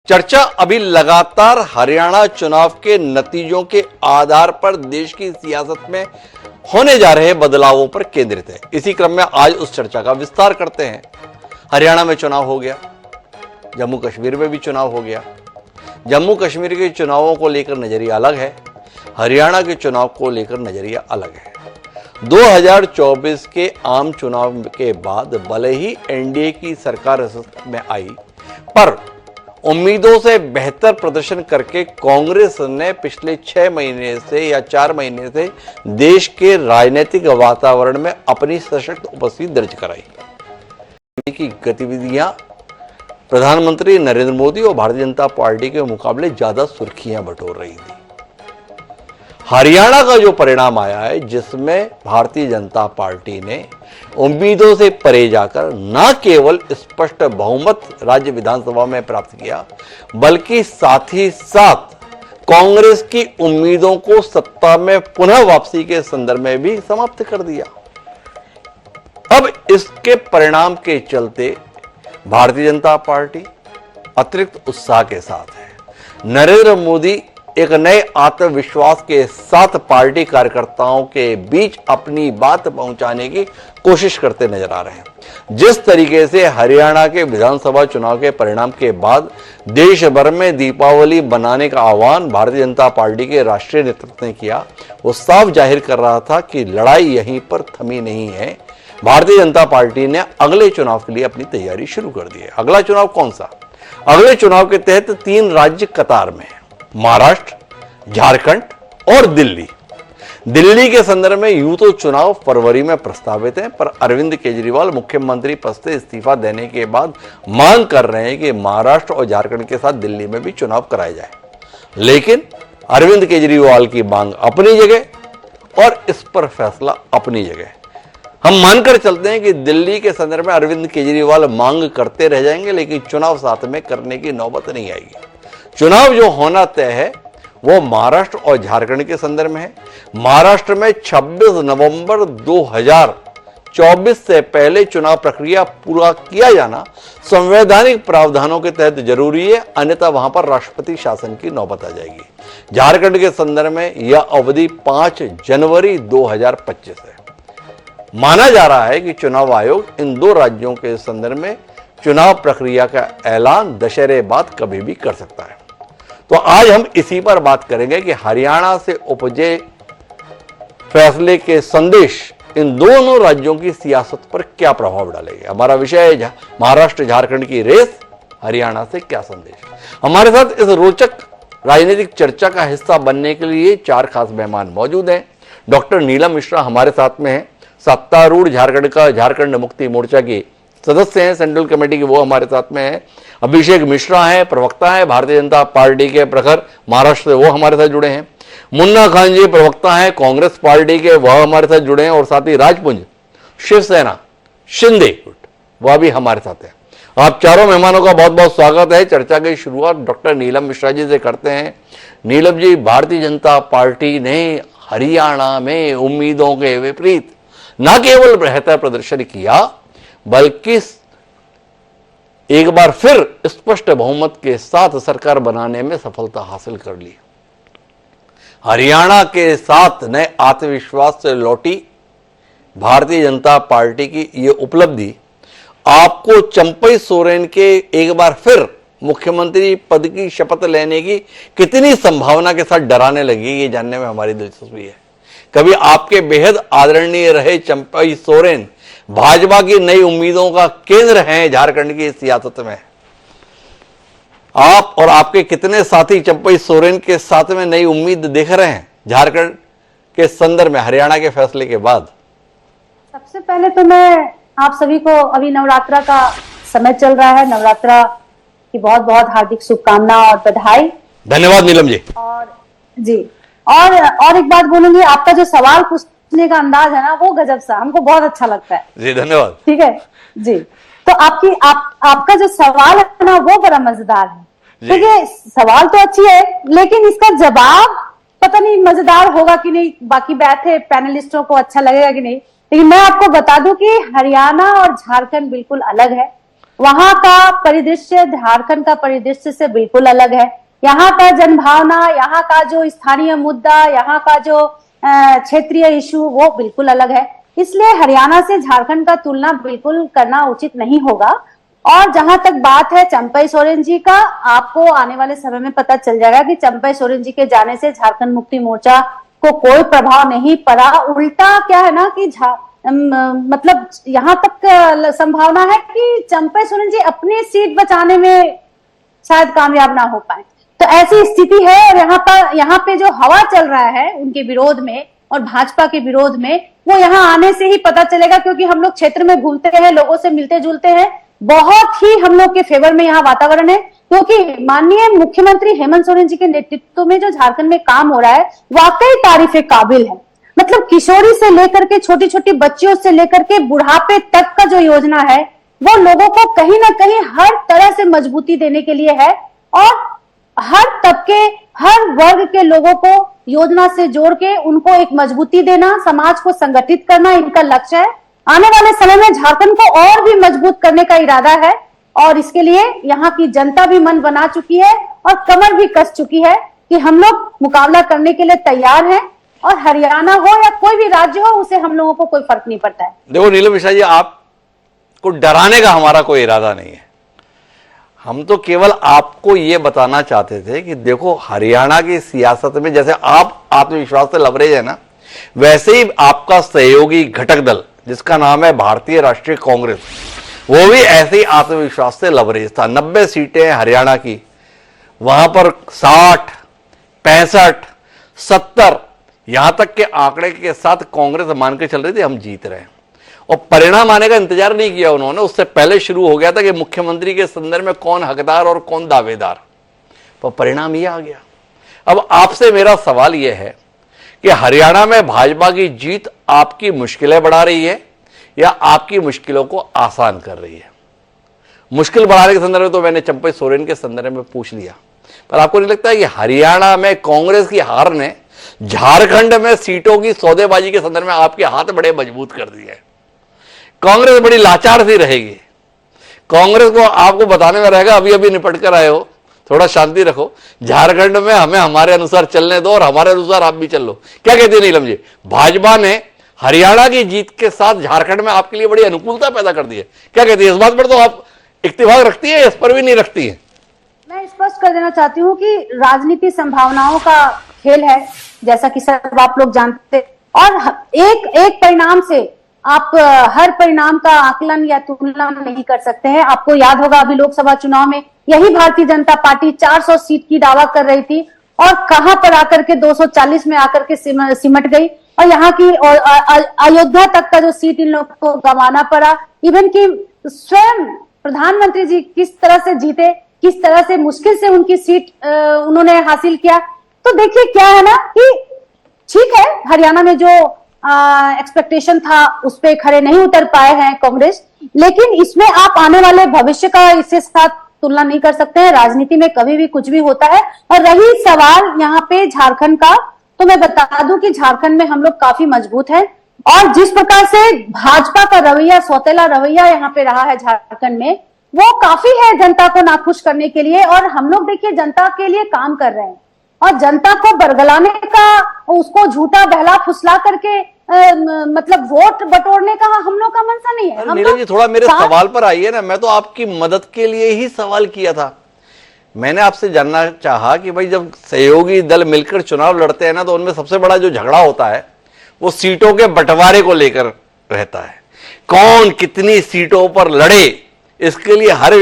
चर्चा अभी लगातार हरियाणा चुनाव के नतीजों के आधार पर देश की सियासत में होने जा रहे बदलावों पर केंद्रित है। इसी क्रम में आज उस चर्चा का विस्तार करते हैं। हरियाणा में चुनाव हो गया, जम्मू कश्मीर में भी चुनाव हो गया। जम्मू कश्मीर के चुनावों को लेकर नजरिया अलग है, हरियाणा के चुनाव को लेकर नजरिया अलग है। 2024 के आम चुनाव के बाद भले ही एनडीए की सरकार अस्तित्व में आई, पर उम्मीदों से बेहतर प्रदर्शन करके कांग्रेस ने पिछले 6 महीने से या 4 महीने से देश के राजनीतिक वातावरण में अपनी सशक्त उपस्थिति दर्ज कराई। की गतिविधियां प्रधानमंत्री नरेंद्र मोदी और भारतीय जनता पार्टी के मुकाबले ज्यादा सुर्खियां बटोर रही थी। हरियाणा का जो परिणाम आया है, जिसमें भारतीय जनता पार्टी ने उम्मीदों से परे जाकर न केवल स्पष्ट बहुमत राज्य विधानसभा में प्राप्त किया, बल्कि साथ ही साथ कांग्रेस की उम्मीदों को सत्ता में पुनः वापसी के संदर्भ में भी समाप्त कर दिया। अब इसके परिणाम के चलते भारतीय जनता पार्टी अतिरिक्त उत्साह के साथ है। नरेंद्र मोदी एक नए आत्मविश्वास के साथ पार्टी कार्यकर्ताओं के बीच अपनी बात पहुंचाने की कोशिश करते नजर आ रहे हैं। जिस तरीके से हरियाणा के विधानसभा चुनाव के परिणाम के बाद देश भर में दीपावली बनाने का आह्वान भारतीय जनता पार्टी के राष्ट्रीय नेतृत्व ने किया, वो साफ जाहिर कर रहा था कि लड़ाई यहीं पर थमी नहीं है। भारतीय जनता पार्टी ने अगले चुनाव के लिए अपनी तैयारी शुरू कर दी है। अगला चुनाव कौन सा? अगले चुनाव के तहत 3 राज्य कतार में है, महाराष्ट्र, झारखंड और दिल्ली। दिल्ली के संदर्भ में यूं तो चुनाव फरवरी में प्रस्तावित है, पर अरविंद केजरीवाल मुख्यमंत्री पद से इस्तीफा देने के बाद मांग कर रहे हैं कि महाराष्ट्र और झारखंड के साथ दिल्ली में भी चुनाव कराया जाए। लेकिन अरविंद केजरीवाल की मांग अपनी जगह और इस पर फैसला अपनी जगह। हम मानकर चलते हैं कि दिल्ली के संदर्भ में अरविंद केजरीवाल मांग करते रह जाएंगे, लेकिन चुनाव साथ में करने की नौबत नहीं आएगी। चुनाव जो होना तय है वो महाराष्ट्र और झारखंड के संदर्भ में है। महाराष्ट्र में 26 नवंबर 2024 से पहले चुनाव प्रक्रिया पूरा किया जाना संवैधानिक प्रावधानों के तहत जरूरी है, अन्यथा वहां पर राष्ट्रपति शासन की नौबत आ जाएगी। झारखंड के संदर्भ में यह अवधि 5 जनवरी 2025 है। माना जा रहा है कि चुनाव आयोग इन 2 राज्यों के संदर्भ में चुनाव प्रक्रिया का ऐलान दशहरे बाद कभी भी कर सकता है। तो आज हम इसी पर बात करेंगे कि हरियाणा से उपजे फैसले के संदेश इन दोनों राज्यों की सियासत पर क्या प्रभाव डालेंगे। हमारा विषय है महाराष्ट्र झारखंड की रेस, हरियाणा से क्या संदेश। हमारे साथ इस रोचक राजनीतिक चर्चा का हिस्सा बनने के लिए 4 खास मेहमान मौजूद हैं। डॉक्टर नीलम मिश्रा हमारे साथ में है, सत्तारूढ़ झारखंड का झारखंड मुक्ति मोर्चा की सदस्य हैं, सेंट्रल कमेटी के, वो हमारे साथ में है। अभिषेक मिश्रा है, प्रवक्ता है भारतीय जनता पार्टी के प्रखर महाराष्ट्र से, वो हमारे साथ जुड़े हैं। मुन्ना खान जी प्रवक्ता हैं कांग्रेस पार्टी के, वह हमारे साथ जुड़े हैं। और साथ ही राजपुंज शिवसेना शिंदे, वह भी हमारे साथ है। आप चारों मेहमानों का बहुत बहुत स्वागत है। चर्चा की शुरुआत डॉक्टर नीलम मिश्रा जी से करते हैं। नीलम जी, भारतीय जनता पार्टी ने हरियाणा में उम्मीदों के विपरीत न केवल बेहतर प्रदर्शन किया, बल्कि एक बार फिर स्पष्ट बहुमत के साथ सरकार बनाने में सफलता हासिल कर ली। हरियाणा के साथ नए आत्मविश्वास से लौटी भारतीय जनता पार्टी की ये उपलब्धि आपको चंपई सोरेन के एक बार फिर मुख्यमंत्री पद की शपथ लेने की कितनी संभावना के साथ डराने लगी, ये जानने में हमारी दिलचस्पी है। कभी आपके बेहद आदरणीय रहे चंपई सोरेन भाजपा की नई उम्मीदों का केंद्र हैं झारखंड की सियासत में। आप और आपके कितने साथी चंपई सोरेन के साथ में नई उम्मीद देख रहे हैं झारखंड के संदर्भ में हरियाणा के फैसले के बाद? सबसे पहले तो मैं आप सभी को, अभी नवरात्रा का समय चल रहा है, नवरात्रा की बहुत बहुत हार्दिक शुभकामना और बधाई। धन्यवाद नीलम जी। और जी, और एक बात बोलूंगी, आपका जो सवाल पूछने का अंदाज है ना, वो गजब सा, हमको बहुत अच्छा लगता है जी। धन्यवाद। ठीक है जी। तो आपका जो सवाल है ना, वो बड़ा मजेदार है। देखिए, सवाल तो अच्छी है, लेकिन इसका जवाब पता नहीं मजेदार होगा कि नहीं, बाकी बैठे पैनलिस्टों को अच्छा लगेगा कि नहीं। लेकिन मैं आपको बता दूं कि हरियाणा और झारखंड बिल्कुल अलग है। वहां का परिदृश्य झारखंड का परिदृश्य से बिल्कुल अलग है। यहाँ का जनभावना, यहाँ का जो स्थानीय मुद्दा, यहाँ का जो क्षेत्रीय इशू, वो बिल्कुल अलग है। इसलिए हरियाणा से झारखंड का तुलना बिल्कुल करना उचित नहीं होगा। और जहां तक बात है चंपई सोरेन जी का, आपको आने वाले समय में पता चल जाएगा कि चंपई सोरेन जी के जाने से झारखंड मुक्ति मोर्चा को कोई प्रभाव नहीं पड़ा। उल्टा क्या है ना कि मतलब यहाँ तक संभावना है कि चंपई सोरेन जी अपनी सीट बचाने में शायद कामयाब ना हो पाए। तो ऐसी स्थिति है। और यहाँ पे जो हवा चल रहा है उनके विरोध में और भाजपा के विरोध में, वो यहाँ आने से ही पता चलेगा, क्योंकि हम लोग क्षेत्र में घूमते हैं, लोगों से मिलते जुलते हैं। बहुत ही हम लोग के फेवर में यहाँ वातावरण है, क्योंकि माननीय मुख्यमंत्री हेमंत सोरेन जी के नेतृत्व में जो झारखंड में काम हो रहा है वाकई तारीफ काबिल है। मतलब किशोरी से लेकर के छोटी छोटी बच्चियों से लेकर के बुढ़ापे तक का जो योजना है वो लोगों को कहीं ना कहीं हर तरह से मजबूती देने के लिए है। और हर तबके, हर वर्ग के लोगों को योजना से जोड़ के उनको एक मजबूती देना, समाज को संगठित करना इनका लक्ष्य है। आने वाले समय में झारखंड को और भी मजबूत करने का इरादा है और इसके लिए यहाँ की जनता भी मन बना चुकी है और कमर भी कस चुकी है कि हम लोग मुकाबला करने के लिए तैयार हैं। और हरियाणा हो या कोई भी राज्य हो, उसे हम लोगों को कोई फर्क नहीं पड़ता है। देखो नीलम मिश्रा जी, आपको डराने का हमारा कोई इरादा नहीं है। हम तो केवल आपको ये बताना चाहते थे कि देखो हरियाणा की सियासत में जैसे आप आत्मविश्वास से लबरेज है ना, वैसे ही आपका सहयोगी घटक दल जिसका नाम है भारतीय राष्ट्रीय कांग्रेस, वो भी ऐसे ही आत्मविश्वास से लबरेज था। 90 सीटें हरियाणा की, वहां पर 60, 65, 70 यहां तक के आंकड़े के साथ कांग्रेस मान के चल रही थी हम जीत रहे हैं। और परिणाम आने का इंतजार नहीं किया उन्होंने, उससे पहले शुरू हो गया था कि मुख्यमंत्री के संदर्भ में कौन हकदार और कौन दावेदार, पर परिणाम ये आ गया। अब आपसे मेरा सवाल यह है कि हरियाणा में भाजपा की जीत आपकी मुश्किलें बढ़ा रही है या आपकी मुश्किलों को आसान कर रही है? मुश्किल बढ़ाने के संदर्भ में तो मैंने चंपई सोरेन के संदर्भ में पूछ लिया, पर आपको नहीं लगता है कि हरियाणा में कांग्रेस की हार ने झारखंड में सीटों की सौदेबाजी के संदर्भ में आपके हाथ बड़े मजबूत कर दिए? कांग्रेस बड़ी लाचार सी रहेगी। कांग्रेस को आपको बताने में रहेगा अभी अभी निपट कर आए हो, थोड़ा शांति रखो, झारखंड में हमें हमारे अनुसार चलने दो और हमारे अनुसार आप भी चल लो। क्या कहते हैं नीलम जी, भाजपा ने हरियाणा की जीत के साथ झारखंड में आपके लिए बड़ी अनुकूलता पैदा कर दी है, क्या कहती है? इस बात पर तो आप इत्तेफाक रखती है, इस पर भी नहीं रखती है? मैं स्पष्ट कर देना चाहती हूँ कि राजनीति संभावनाओं का खेल है, जैसा कि सब आप लोग जानते हैं। और एक परिणाम से आप हर परिणाम का आकलन या तुलना नहीं कर सकते हैं। आपको याद होगा अभी लोकसभा चुनाव में यही भारतीय जनता पार्टी 400 सीट की दावा कर रही थी और कहां पर आकर के 240 में आकर के सिमट गई। और यहाँ की अयोध्या तक का जो सीट इन लोगों को गंवाना पड़ा। इवन कि स्वयं प्रधानमंत्री जी किस तरह से जीते, किस तरह से मुश्किल से उनकी सीट उन्होंने हासिल किया। तो देखिए क्या है ना कि ठीक है, हरियाणा में जो एक्सपेक्टेशन था उस पे खड़े नहीं उतर पाए हैं कांग्रेस, लेकिन इसमें आप आने वाले भविष्य का इससे साथ तुलना नहीं कर सकते हैं। राजनीति में कभी भी कुछ भी होता है। और रही सवाल यहाँ पे झारखंड का, तो मैं बता दूं कि झारखंड में हम लोग काफी मजबूत हैं और जिस प्रकार से भाजपा का रवैया, सौतेला रवैया यहाँ पे रहा है झारखंड में, वो काफी है जनता को नाखुश करने के लिए। और हम लोग देखिए जनता के लिए काम कर रहे हैं और जनता को बरगलाने का, उसको झूठा बहला फुसला करके मतलब वोट बटोरने का हम लोग का मनसा नहीं है। नीलम जी थोड़ा मेरे सवाल पर आइए ना, मैं तो आपकी मदद के लिए ही सवाल किया था। मैंने आपसे जानना चाहा कि भाई जब सहयोगी दल मिलकर चुनाव लड़ते हैं ना, तो उनमें सबसे बड़ा जो झगड़ा होता है वो सीटों के बंटवारे को लेकर रहता है। कौन कितनी सीटों पर लड़े, इसके लिए हर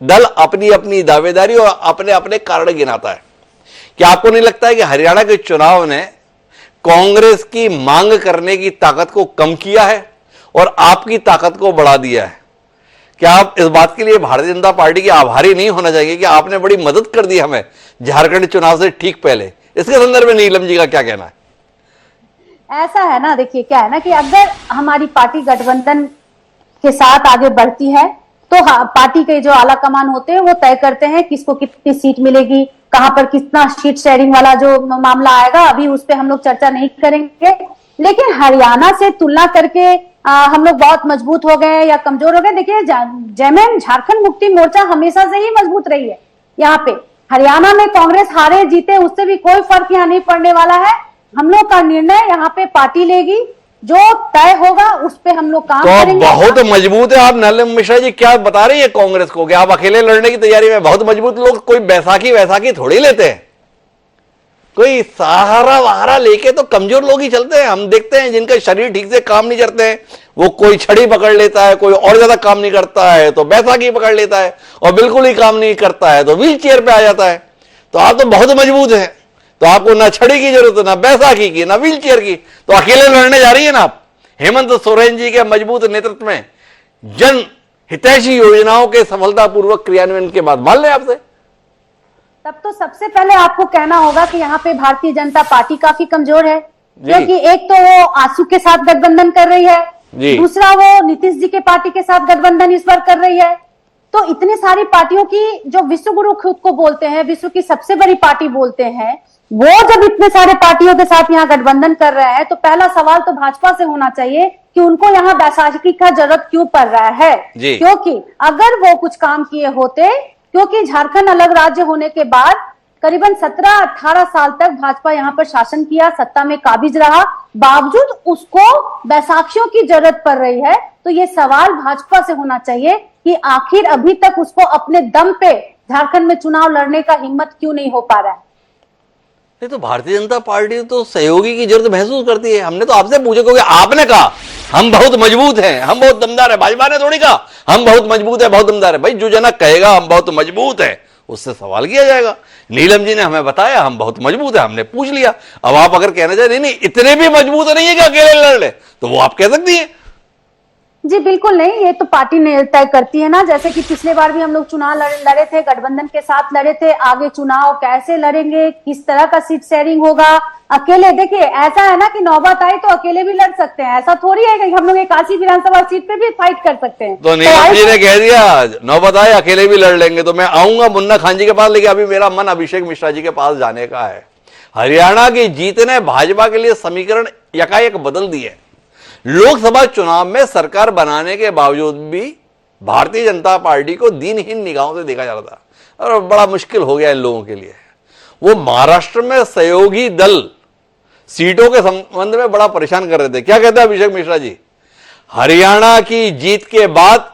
दल अपनी अपनी दावेदारी और अपने अपने कारण गिनाता है। क्या आपको नहीं लगता है कि हरियाणा के चुनाव ने कांग्रेस की मांग करने की ताकत को कम किया है और आपकी ताकत को बढ़ा दिया है? क्या आप इस बात के लिए भारतीय जनता पार्टी के आभारी नहीं होना चाहिए कि आपने बड़ी मदद कर दी हमें झारखंड चुनाव से ठीक पहले? इसके संदर्भ में नीलम जी का क्या कहना है? ऐसा है ना, देखिए क्या है ना कि अगर हमारी पार्टी गठबंधन के साथ आगे बढ़ती है तो हाँ, पार्टी के जो आला कमान होते हैं वो तय करते हैं किसको कितनी सीट मिलेगी, कहां पर कितना सीट शेयरिंग वाला जो मामला आएगा, अभी उस पर हम लोग चर्चा नहीं करेंगे। लेकिन हरियाणा से तुलना करके हम लोग बहुत मजबूत हो गए या कमजोर हो गए, देखिए जेएमएम झारखंड मुक्ति मोर्चा हमेशा से ही मजबूत रही है। यहाँ पे हरियाणा में कांग्रेस हारे जीते उससे भी कोई फर्क यहाँ नहीं पड़ने वाला है। हम लोग का निर्णय यहाँ पे पार्टी लेगी, जो तय होगा उस पे हम लोग काम करेंगे। बहुत मजबूत है आप नलिनी मिश्रा जी, क्या बता रही है कांग्रेस को कि आप अकेले लड़ने की तैयारी में? बहुत मजबूत लोग कोई बैसाखी थोड़ी लेते हैं, कोई सहारा वहारा लेके तो कमजोर लोग ही चलते हैं। हम देखते हैं जिनका शरीर ठीक से काम नहीं करते हैं, वो कोई छड़ी पकड़ लेता है, कोई और ज्यादा काम नहीं करता है तो बैसाखी पकड़ लेता है, और बिल्कुल ही काम नहीं करता है तो व्हील चेयर पे आ जाता है। तो आप तो बहुत मजबूत हैं, तो आपको ना छड़ी की जरूरत है, ना बैसाखी की, ना व्हील चेयर की, तो अकेले लड़ने जा रही है ना आप। हेमंत सोरेन जी के मजबूत नेतृत्व में जन हितैषी योजनाओं के सफलतापूर्वक क्रियान्वयन के बाद मान लें आपसे, तब तो सबसे पहले आपको कहना होगा कि यहाँ पे भारतीय जनता पार्टी काफी कमजोर है, क्योंकि एक तो वो आसू के साथ गठबंधन कर रही है, दूसरा वो नीतीश जी के पार्टी के साथ गठबंधन इस बार कर रही है। तो इतनी सारी पार्टियों की, जो विश्व गुरु खुद को बोलते हैं, विश्व की सबसे बड़ी पार्टी बोलते हैं, वो जब इतने सारे पार्टियों के साथ यहाँ गठबंधन कर रहे हैं, तो पहला सवाल तो भाजपा से होना चाहिए कि उनको यहाँ बैसाखी का जरूरत क्यों पड़ रहा है। क्योंकि अगर वो कुछ काम किए होते, क्योंकि झारखंड अलग राज्य होने के बाद करीबन 17-18 साल तक भाजपा यहाँ पर शासन किया, सत्ता में काबिज रहा, बावजूद उसको बैसाखियों की जरूरत पड़ रही है। तो ये सवाल भाजपा से होना चाहिए कि आखिर अभी तक उसको अपने दम पे झारखंड में चुनाव लड़ने का हिम्मत क्यों नहीं हो पा रहा है। नहीं तो भारतीय जनता पार्टी तो सहयोगी की जरूरत महसूस करती है। हमने तो आपसे पूछा क्योंकि आपने कहा हम बहुत मजबूत हैं, हम बहुत दमदार है। भाजपा ने थोड़ी कहा हम बहुत मजबूत है, बहुत दमदार है। भाई जो जना कहेगा हम बहुत मजबूत है, उससे सवाल किया जाएगा। नीलम जी ने हमें बताया हम बहुत मजबूत है, हमने पूछ लिया। अब आप अगर कहना चाहे नहीं इतने भी मजबूत नहीं है कि अकेले लड़ ले, तो वो आप कह सकती है। जी बिल्कुल नहीं, ये तो पार्टी ने तय करती है ना। जैसे कि पिछले बार भी हम लोग चुनाव लड़े थे, गठबंधन के साथ लड़े थे। आगे चुनाव कैसे लड़ेंगे, किस तरह का सीट शेयरिंग होगा, अकेले देखिए ऐसा है ना कि नौबत आई तो अकेले भी लड़ सकते हैं। ऐसा थोड़ी है कि हम लोग 81 विधानसभा सीट पे भी फाइट कर सकते हैं। तो नीलम जी ने कह दिया नौबत आए अकेले भी लड़ लेंगे, तो मैं आऊंगा मुन्ना खान जी के पास, लेकिन अभी मेरा मन अभिषेक मिश्रा जी के पास जाने का है। हरियाणा की जीत ने भाजपा के लिए समीकरण यकायक बदल दिए। लोकसभा चुनाव में सरकार बनाने के बावजूद भी भारतीय जनता पार्टी को दीनहीन निगाहों से देखा जा रहा था, और बड़ा मुश्किल हो गया इन लोगों के लिए। वो महाराष्ट्र में सहयोगी दल सीटों के संबंध में बड़ा परेशान कर रहे थे। क्या कहते हैं अभिषेक मिश्रा जी, हरियाणा की जीत के बाद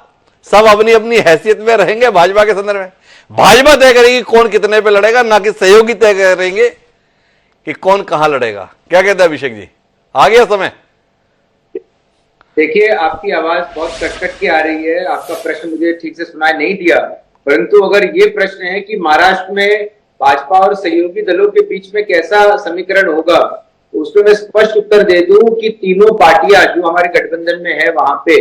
सब अपनी अपनी हैसियत में रहेंगे भाजपा के संदर्भ में? भाजपा तय करेगी कौन कितने पे लड़ेगा, ना कि सहयोगी तय करेंगे कि कौन कहां लड़ेगा। क्या कहते हैं अभिषेक जी, आ गया समय? देखिए आपकी आवाज बहुत कट के आ रही है, आपका प्रश्न मुझे ठीक से सुनाई नहीं दिया। परंतु अगर ये प्रश्न है कि महाराष्ट्र में भाजपा और सहयोगी दलों के बीच में कैसा समीकरण होगा, तो उसमें मैं स्पष्ट उत्तर दे दूं कि तीनों पार्टियां जो हमारे गठबंधन में है, वहां पे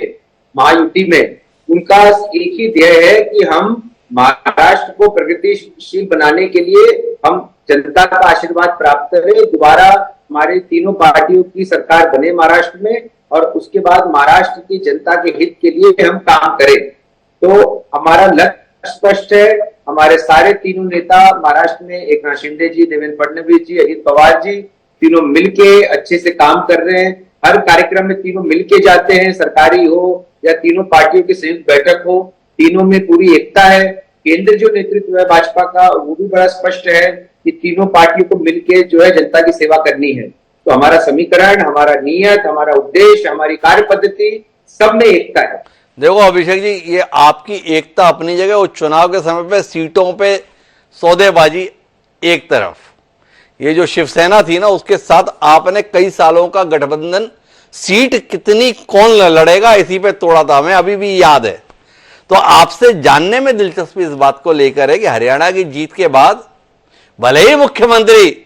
महायुति में, उनका एक ही ध्येय है कि हम महाराष्ट्र को प्रगतिशील बनाने के लिए हम जनता का आशीर्वाद प्राप्त करें, दोबारा हमारे तीनों पार्टियों की सरकार बने महाराष्ट्र में, और उसके बाद महाराष्ट्र की जनता के हित के लिए हम काम करें। तो हमारा लक्ष्य स्पष्ट है। हमारे सारे तीनों नेता महाराष्ट्र में, एकनाथ शिंदे जी, देवेंद्र फडणवीस जी, अजित पवार जी, तीनों मिलके अच्छे से काम कर रहे हैं। हर कार्यक्रम में तीनों मिलके जाते हैं, सरकारी हो या तीनों पार्टियों की संयुक्त बैठक हो, तीनों में पूरी एकता है। केंद्र जो नेतृत्व है भाजपा का, वो भी बड़ा स्पष्ट है कि तीनों पार्टियों को मिलके जो है जनता की सेवा करनी है। तो हमारा समीकरण, हमारा नियत, हमारा उद्देश्य, हमारी कार्य पद्धति, सब में एकता है। देखो अभिषेक जी, ये आपकी एकता अपनी जगह, वो चुनाव के समय पे सीटों पे सौदेबाजी एक तरफ, ये जो शिवसेना थी ना, उसके साथ आपने कई सालों का गठबंधन, सीट कितनी कौन लड़ेगा इसी पे तोड़ा था, हमें अभी भी याद है। तो आपसे जानने में दिलचस्पी इस बात को लेकर है कि हरियाणा की जीत के बाद भले ही मुख्यमंत्री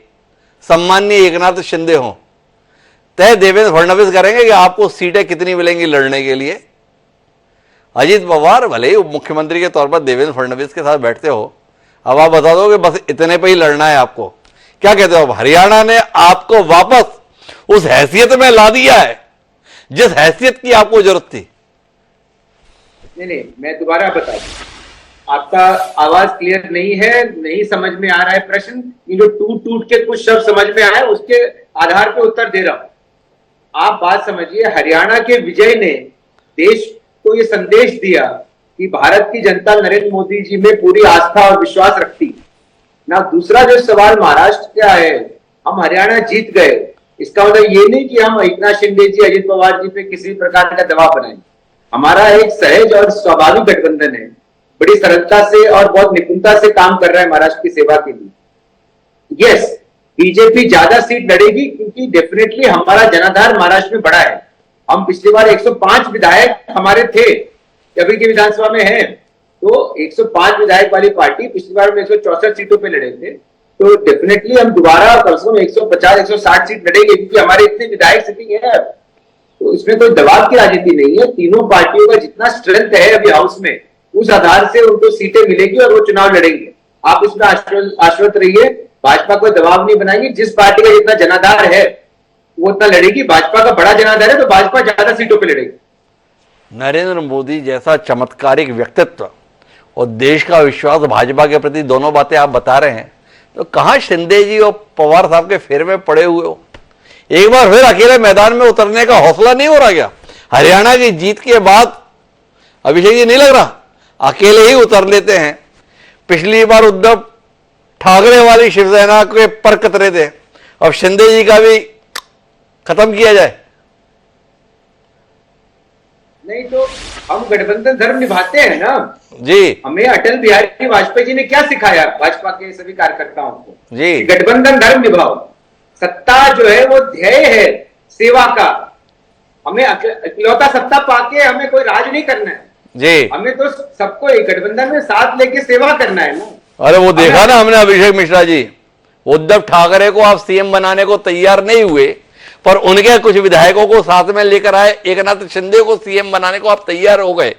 सम्माननीय एकनाथ शिंदे हों, तय देवेंद्र फडणवीस करेंगे कि आपको सीटें कितनी मिलेंगी लड़ने के लिए। अजित पवार भले ही मुख्यमंत्री के तौर पर देवेंद्र फडणवीस के साथ बैठते हो, अब आप बता दो कि बस इतने पे ही लड़ना है आपको। क्या कहते हो? अब हरियाणा ने आपको वापस उस हैसियत में ला दिया है जिस हैसियत की आपको जरूरत थी। नहीं, मैं दोबारा बता दूं, आपका आवाज क्लियर नहीं है, नहीं समझ में आ रहा है प्रश्न। ये जो टूट टूट के कुछ शब्द समझ में आए उसके आधार पे उत्तर दे रहा हूं। आप बात समझिए, हरियाणा के विजय ने देश को ये संदेश दिया कि भारत की जनता नरेंद्र मोदी जी में पूरी आस्था और विश्वास रखती ना। दूसरा जो सवाल महाराष्ट्र का है, हम हरियाणा जीत गए, इसका मतलब ये नहीं कि हम एकनाथ शिंदे जी, अजित पवार जी पे किसी प्रकार का दबाव बनाएंगे। हमारा एक सहज और स्वाभाविक गठबंधन है, बड़ी सरलता से और बहुत निपुणता से काम कर रहा है महाराष्ट्र की सेवा के लिए। यस, बीजेपी ज्यादा सीट लड़ेगी क्योंकि डेफिनेटली हमारा जनाधार महाराष्ट्र में बड़ा है। हम पिछली बार 105 विधायक हमारे थे, अभी की विधानसभा में है, तो 105 विधायक वाली पार्टी पिछली बार में 164 सीटों पे लड़े थे। तो डेफिनेटली हम दोबारा कम से कम 150-160 सीट लड़ेंगे क्योंकि हमारे इतने विधायक सिटिंग है। तो इसमें कोई दबाव की राजनीति नहीं है। तीनों पार्टियों का जितना स्ट्रेंथ है अभी हाउस में, उस आधार से उनको सीटें मिलेगी और वो चुनाव लड़ेंगे। आप इसमें आश्वस्त रहिए, भाजपा कोई दबाव नहीं बनाएगी। जिस पार्टी का जितना जनाधार है वो उतना लड़ेगी। भाजपा का बड़ा जनाधार है तो भाजपा ज्यादा सीटों पर लड़ेगी। नरेंद्र मोदी जैसा चमत्कारिक व्यक्तित्व और देश का विश्वास भाजपा के प्रति, दोनों बातें आप बता रहे हैं, तो कहां शिंदे जी और पवार साहब के फेर में पड़े हुए हो? एक बार फिर अकेले मैदान में उतरने का हौसला नहीं हो रहा क्या? हरियाणा की जीत के बाद अभिषेक जी नहीं लग रहा अकेले ही उतर लेते हैं? पिछली बार उद्धव ठाकरे वाली शिवसेना के पर कतरे थे, अब शिंदे जी का भी खत्म किया जाए। नहीं तो हम गठबंधन धर्म निभाते हैं ना जी। हमें अटल बिहारी वाजपेयी जी ने क्या सिखाया भाजपा के सभी कार्यकर्ताओं को जी, गठबंधन धर्म निभाओ। सत्ता जो है वो ध्येय है सेवा का। हमें इकलौता सत्ता पाके हमें कोई राज नहीं करना है जी। हमें तो सबको एक गठबंधन में साथ लेके सेवा करना है ना। अरे वो देखा ना हमने अभिषेक मिश्रा जी, उद्धव ठाकरे को आप सीएम बनाने को तैयार नहीं हुए, पर उनके कुछ विधायकों को साथ में लेकर आए, एकनाथ शिंदे को सीएम बनाने को आप तैयार हो गए।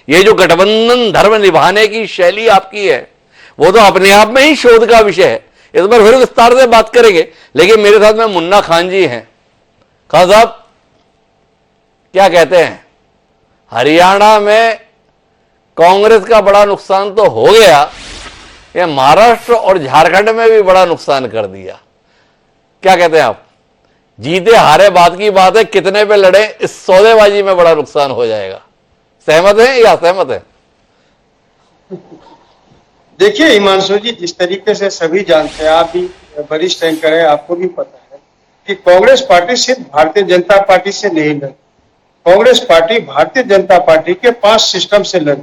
ये जो गठबंधन धर्म निभाने की शैली आपकी है वो तो अपने आप में ही शोध का विषय है। इस बार फिर विस्तार से बात करेंगे, लेकिन मेरे साथ में मुन्ना खान जी हैं। खान साहब क्या कहते हैं? हरियाणा में कांग्रेस का बड़ा नुकसान तो हो गया, ये महाराष्ट्र और झारखंड में भी बड़ा नुकसान कर दिया। क्या कहते हैं आप? जीते हारे बात की बात है, कितने पे लड़े इस सौदेबाजी में बड़ा नुकसान हो जाएगा। सहमत हैं या असहमत हैं? देखिए हिमांशु जी, जिस तरीके से सभी जानते हैं, आप भी वरिष्ठ एंकर हैं, आपको भी पता है कि कांग्रेस पार्टी सिर्फ भारतीय जनता पार्टी से नहीं लड़ी। कांग्रेस पार्टी भारतीय जनता पार्टी के 5 सिस्टम से लड़ी।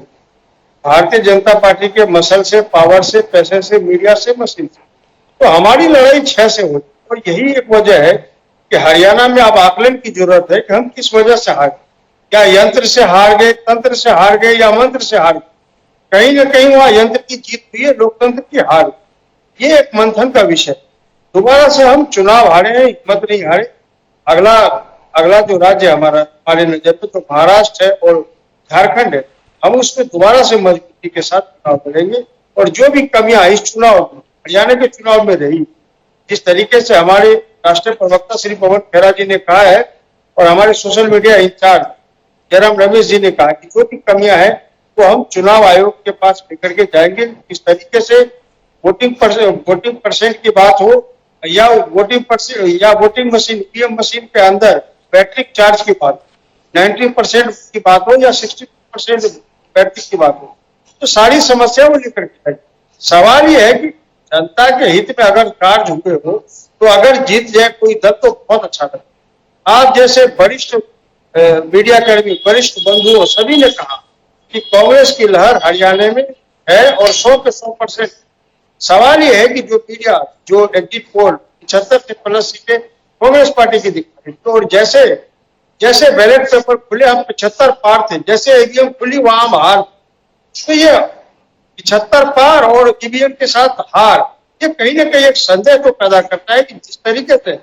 भारतीय जनता पार्टी के मसल से, पावर से, पैसे से, मीडिया से, मशीन से। तो हमारी लड़ाई 6 से हुई और यही एक वजह है कि हरियाणा में अब आकलन की जरूरत है कि हम किस वजह से हार गए। क्या यंत्र से हार गए, तंत्र से हार गए या मंत्र से हार गए? कहीं ना कहीं वहां यंत्र की जीत हुई है, लोकतंत्र की हार। ये एक मंथन का विषय। दोबारा से हम चुनाव हारे हैं, हिम्मत नहीं हारे। अगला जो राज्य हमारे नजर पे तो महाराष्ट्र है और झारखंड है, हम उसमें दोबारा से मजबूती के साथ चुनाव लड़ेंगे। और जो भी कमियां इस चुनाव में, हरियाणा के चुनाव में रही, जिस तरीके से हमारे राष्ट्रीय प्रवक्ता श्री पवन खेरा जी ने कहा है और हमारे social media incharge Jairam Ramesh ji ने कहा कि जो भी कमियां हैं वो हम चुनाव आयोग के पास लेकर के जाएंगे। इस तरीके से वोटिंग परसेंट की बात हो या वोटिंग मशीन, ईवीएम मशीन के अंदर बैटरी चार्ज की बात, 90% की बात हो या 60% बैटरी की बात हो, तो सारी समस्या वो लेकर के जाएंगे। सवाल ये है कि जनता के हित में अगर कार्य हुए हो तो अगर जीत जाए कोई दल तो बहुत अच्छा लगता। आप जैसे वरिष्ठ मीडिया कर्मी, वरिष्ठ बंधुओं सभी ने कहा कि कांग्रेस की लहर हरियाणा में है और 100 पे 100%। सवाल ये है कि जो मीडिया, जो एग्जिट पोल 75 से प्लस सीटें कांग्रेस पार्टी की दिखा रही, तो और जैसे बैलेट पेपर खुले हम 75 पार थे, जैसे ईवीएम खुली वहां हम हार। तो ये 75 पार और ईवीएम के साथ हार, ये कहीं ना कहीं एक संदेह को पैदा करता है कि जिस तरीके से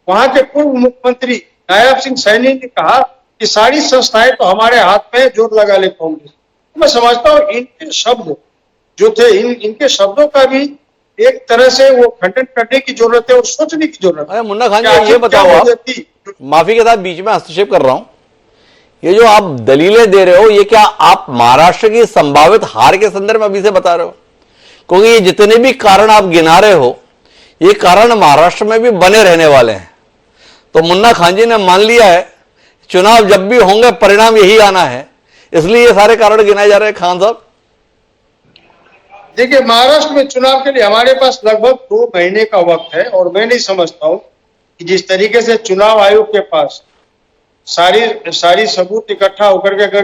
वहां के पूर्व मुख्यमंत्री नायब सिंह सैनी ने कहा कि सारी संस्थाएं तो हमारे हाथ में, जोर लगा ले कांग्रेस। मैं समझता हूँ इनके शब्द जो थे, इनके शब्दों का भी एक तरह से वो खंडन करने की जरूरत है और सोचने की जरूरत है। मुन्ना खान जी ये बताओ, आप माफी के साथ बीच में हस्तक्षेप कर रहा हूं, ये जो आप दलीलें दे रहे हो, ये क्या आप महाराष्ट्र की संभावित हार के संदर्भ में अभी से बता रहे हो? क्योंकि ये जितने भी कारण आप गिना रहे हो, ये कारण महाराष्ट्र में भी बने रहने वाले हैं। तो मुन्ना खान जी ने मान लिया है चुनाव जब भी होंगे परिणाम यही आना है, इसलिए ये सारे कारण गिनाए जा रहे हैं। खान साहब देखिए, महाराष्ट्र में चुनाव के लिए हमारे पास लगभग 2 महीने का वक्त है और मैं नहीं समझता हूं कि जिस तरीके से चुनाव आयोग के पास सारी सबूत इकट्ठा होकर के अगर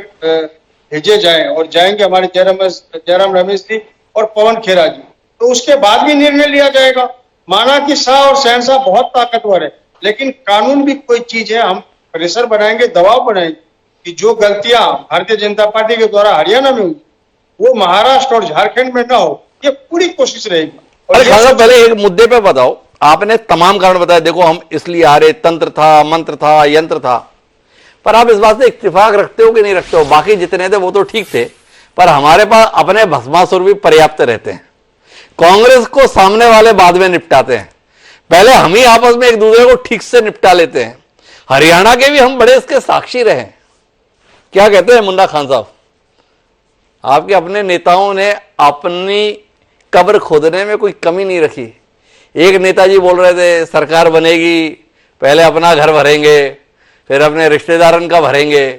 भेजे जाए और जाएंगे हमारे जयराम रमेश जी और पवन खेरा जी, तो उसके बाद भी निर्णय लिया जाएगा। माना कि शाह और शहनशाह बहुत ताकतवर है, लेकिन कानून भी कोई चीज है। हम प्रेशर बनाएंगे, दबाव बनाएंगे कि जो गलतियां भारतीय जनता पार्टी के द्वारा हरियाणा में हुई वो महाराष्ट्र और झारखंड में ना हो, ये पूरी कोशिश रहेगी। और अरे खान साहब, पहले एक मुद्दे पे बताओ, आपने तमाम कारण बताए, देखो हम इसलिए हारे, तंत्र था, मंत्र था, यंत्र था, पर आप इस बात से इत्तेफाक रखते हो कि नहीं रखते हो? बाकी जितने थे वो तो ठीक थे, पर हमारे पास अपने भस्मासुर भी पर्याप्त रहते हैं। कांग्रेस को सामने वाले बाद में निपटाते हैं, पहले हम ही आपस में एक दूसरे को ठीक से निपटा लेते हैं। हरियाणा के भी हम बड़े इसके साक्षी रहे। क्या कहते हैं मुन्ना खान साहब? आपके अपने नेताओं ने अपनी कब्र खोदने में कोई कमी नहीं रखी। एक नेताजी बोल रहे थे सरकार बनेगी, पहले अपना घर भरेंगे, फिर अपने रिश्तेदारन का भरेंगे,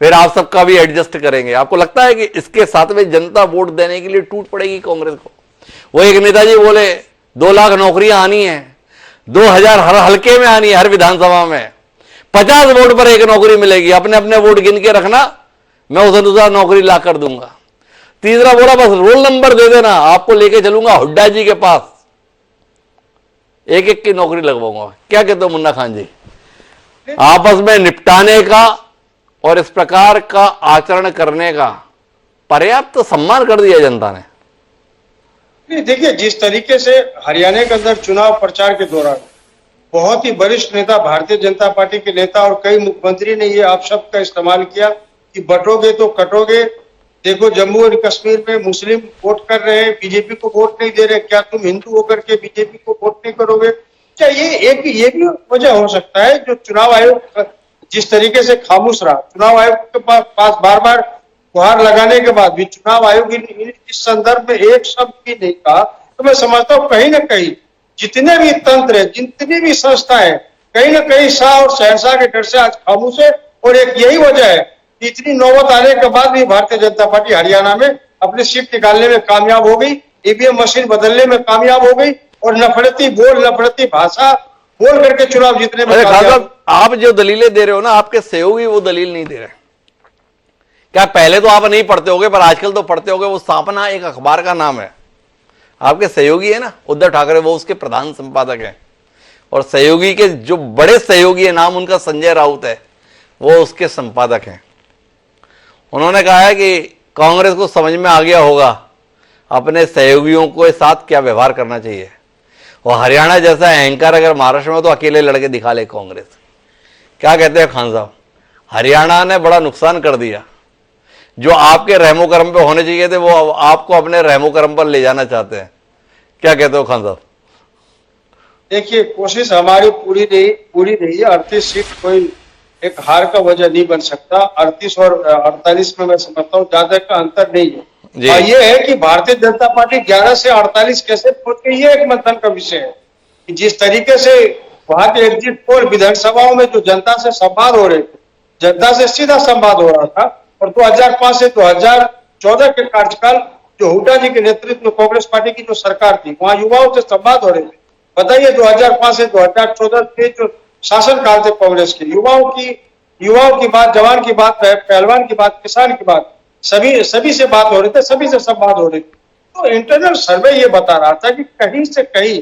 फिर आप सबका भी एडजस्ट करेंगे। आपको लगता है कि इसके साथ में जनता वोट देने के लिए टूट पड़ेगी कांग्रेस को? वो एक नेताजी बोले 2 लाख नौकरियां आनी है, 2000 हर हल्के में आनी है, हर विधानसभा में 50 वोट पर एक नौकरी मिलेगी, अपने अपने वोट गिन के रखना, मैं उस अनुसार नौकरी ला कर दूंगा। तीसरा बोला बस रोल नंबर दे देना, आपको लेके चलूंगा हुड्डा जी के पास, एक एक की नौकरी लगवाऊंगा। क्या कहते हो मुन्ना खान जी? आपस में निपटाने का और इस प्रकार का आचरण करने का पर्याप्त सम्मान कर दिया जनता ने। नहीं, देखिए, जिस तरीके से हरियाणा के अंदर चुनाव प्रचार के दौरान बहुत ही वरिष्ठ नेता, भारतीय जनता पार्टी के नेता और कई मुख्यमंत्री ने ये अपशब्द का इस्तेमाल किया कि बटोगे तो कटोगे। देखो, जम्मू और कश्मीर में मुस्लिम वोट कर रहे हैं, बीजेपी को वोट नहीं दे रहे, क्या तुम हिंदू होकर के बीजेपी को वोट नहीं करोगे? क्या ये भी वजह हो सकता है जो चुनाव आयोग जिस तरीके से खामोश रहा? चुनाव आयोग के पास बार बार गुहार लगाने के बाद भी चुनाव आयोग इस संदर्भ में एक शब्द भी नहीं कहा। तो मैं समझता हूँ कहीं ना कहीं जितने भी तंत्र है, जितनी भी संस्था है, कहीं ना कहीं शाह और शहनशाह के डर से आज खामोश है। और एक यही वजह है कि इतनी नौबत आने के बाद भी भारतीय जनता पार्टी हरियाणा में अपनी सीट निकालने में कामयाब हो गई, ईवीएम मशीन बदलने में कामयाब हो गई और नफरती भाषा बोल करके चुनाव जीतने में कामयाब। आप जो दलीलें दे रहे हो ना, आपके सहयोगी वो दलील नहीं दे रहे। क्या पहले तो आप नहीं पढ़ते होगे, पर आजकल तो पढ़ते होगे। वो स्थापना एक अखबार का नाम है, आपके सहयोगी है ना उद्धव ठाकरे, वो उसके प्रधान संपादक है। और सहयोगी के जो बड़े सहयोगी है, नाम उनका संजय राउत है, वो उसके संपादक हैं। उन्होंने कहा है कि कांग्रेस को समझ में आ गया होगा अपने सहयोगियों के साथ क्या व्यवहार करना चाहिए। और हरियाणा जैसा अहंकार अगर महाराष्ट्र में तो अकेले लड़के दिखा ले कांग्रेस। क्या कहते हैं खान साहब? हरियाणा ने बड़ा नुकसान कर दिया। जो आपके रहमो करम पे होने चाहिए थे वो आपको अपने रहमो करम पर ले जाना चाहते हैं। क्या कहते हो खान साहब? देखिए, कोशिश हमारी पूरी रही। 38 सीट कोई एक हार का वजह नहीं बन सकता। 38 और 48 में मैं समझता हूँ ज्यादा का अंतर नहीं है। और ये है कि भारतीय जनता पार्टी 11 से 48 कैसे पहुंच गई, ये एक मंथन का विषय है। कि जिस तरीके से वहां के एग्जिट पोल विधानसभाओं में जो जनता से संवाद हो रहे थे, जनता से सीधा संवाद हो रहा था। और 2005 से 2014 के कार्यकाल जो हुड्डा जी के नेतृत्व में कांग्रेस पार्टी की जो सरकार थी, वहां युवाओं से संवाद हो रहे थे। बताइए 2005 से 2014 के जो शासन काल थे कांग्रेस के, युवाओं की बात, जवान की बात, पहलवान की बात, किसान की बात, सभी से बात हो रही थी, सभी से संवाद हो रही थी। तो इंटरनल सर्वे ये बता रहा था कि कहीं से कहीं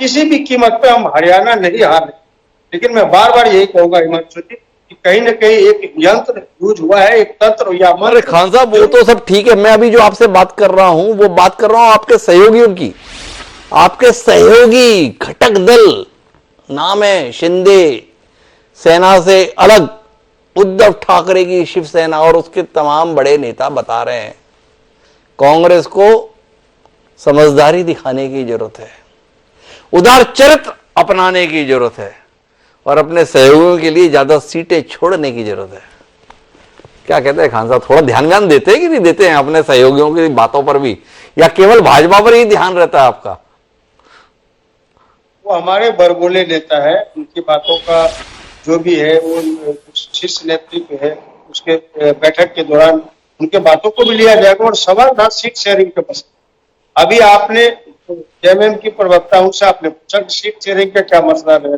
किसी भी कीमत पे हम हरियाणा नहीं हार रहे। लेकिन मैं बार बार यही कहूंगा हिमांशु जी कि कहीं ना कहीं एक यंत्र यूज हुआ है, एक तंत्र या अरे खान साहब, वो तो सब ठीक है। मैं अभी जो आपसे बात कर रहा हूं वो बात कर रहा हूं आपके सहयोगियों की। आपके सहयोगी घटक दल नाम है शिंदे सेना से अलग उद्धव ठाकरे की शिवसेना और उसके तमाम बड़े नेता बता रहे हैं कांग्रेस को समझदारी दिखाने की जरूरत है, उदार चरित्र अपनाने की जरूरत है और अपने सहयोगियों के लिए ज्यादा सीटें छोड़ने की जरूरत है। क्या कहते हैं खान साहब, थोड़ा ध्यान देते हैं कि नहीं देते हैं अपने सहयोगियों की बातों पर भी, या केवल भाजपा पर ही ध्यान रहता है आपका? वो हमारे बरगोले नेता है, उनकी बातों का जो भी है वो शीर्ष नेतृत्व है, उसके बैठक के दौरान उनके बातों को भी लिया जाएगा। और सवाल था सीट शेयरिंग के मसले। अभी आपने जेएमएम की प्रवक्ता उनसे आपने पूछा कि सीट शेयरिंग का क्या मसला रहेगा,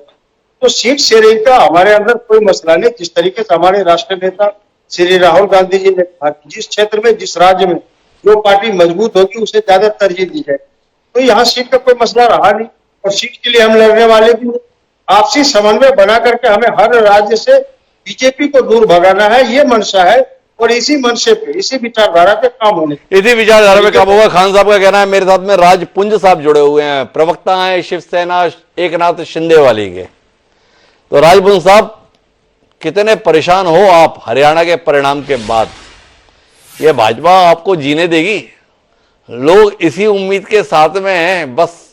तो सीट शेयरिंग का हमारे अंदर कोई मसला नहीं। जिस तरीके से हमारे राष्ट्रीय नेता श्री राहुल गांधी जी ने कहा कि जिस क्षेत्र में जिस राज्य में जो पार्टी मजबूत होगी उसे ज्यादा तरजीह दी जाए, तो यहाँ सीट का कोई मसला रहा नहीं और सीट के लिए हम लड़ने वाले भी नहीं। आपसी समन्वय बना करके हमें हर राज्य से बीजेपी को दूर भगाना है, ये मंशा है। और इसी मंशे पे, इसी विचारधारा पे काम होने, इसी विचारधारा पे काम होगा। खान साहब का कहना है, मेरे साथ में राजपुंज साहब जुड़े हुए हैं, प्रवक्ता हैं शिवसेना एकनाथ शिंदे वाली के। तो राजपुंज साहब, कितने परेशान हो आप हरियाणा के परिणाम के बाद? ये भाजपा आपको जीने देगी? लोग इसी उम्मीद के साथ में हैं, बस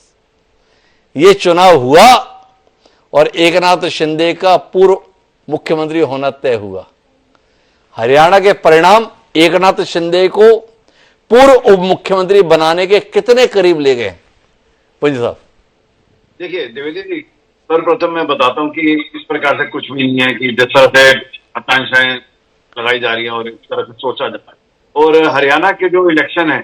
ये चुनाव हुआ और एकनाथ शिंदे का पूर्व मुख्यमंत्री होना तय हुआ। हरियाणा के परिणाम एकनाथ शिंदे को पूर्व उप मुख्यमंत्री बनाने के कितने करीब ले गए पुंज साहब? देखिए द्विवेदी जी, सर्वप्रथम मैं बताता हूं कि इस प्रकार से कुछ भी नहीं है कि जिस तरह से आकांक्षाएं लगाई जा रही हैं और इस तरह से सोचा जाता है। और हरियाणा के जो इलेक्शन है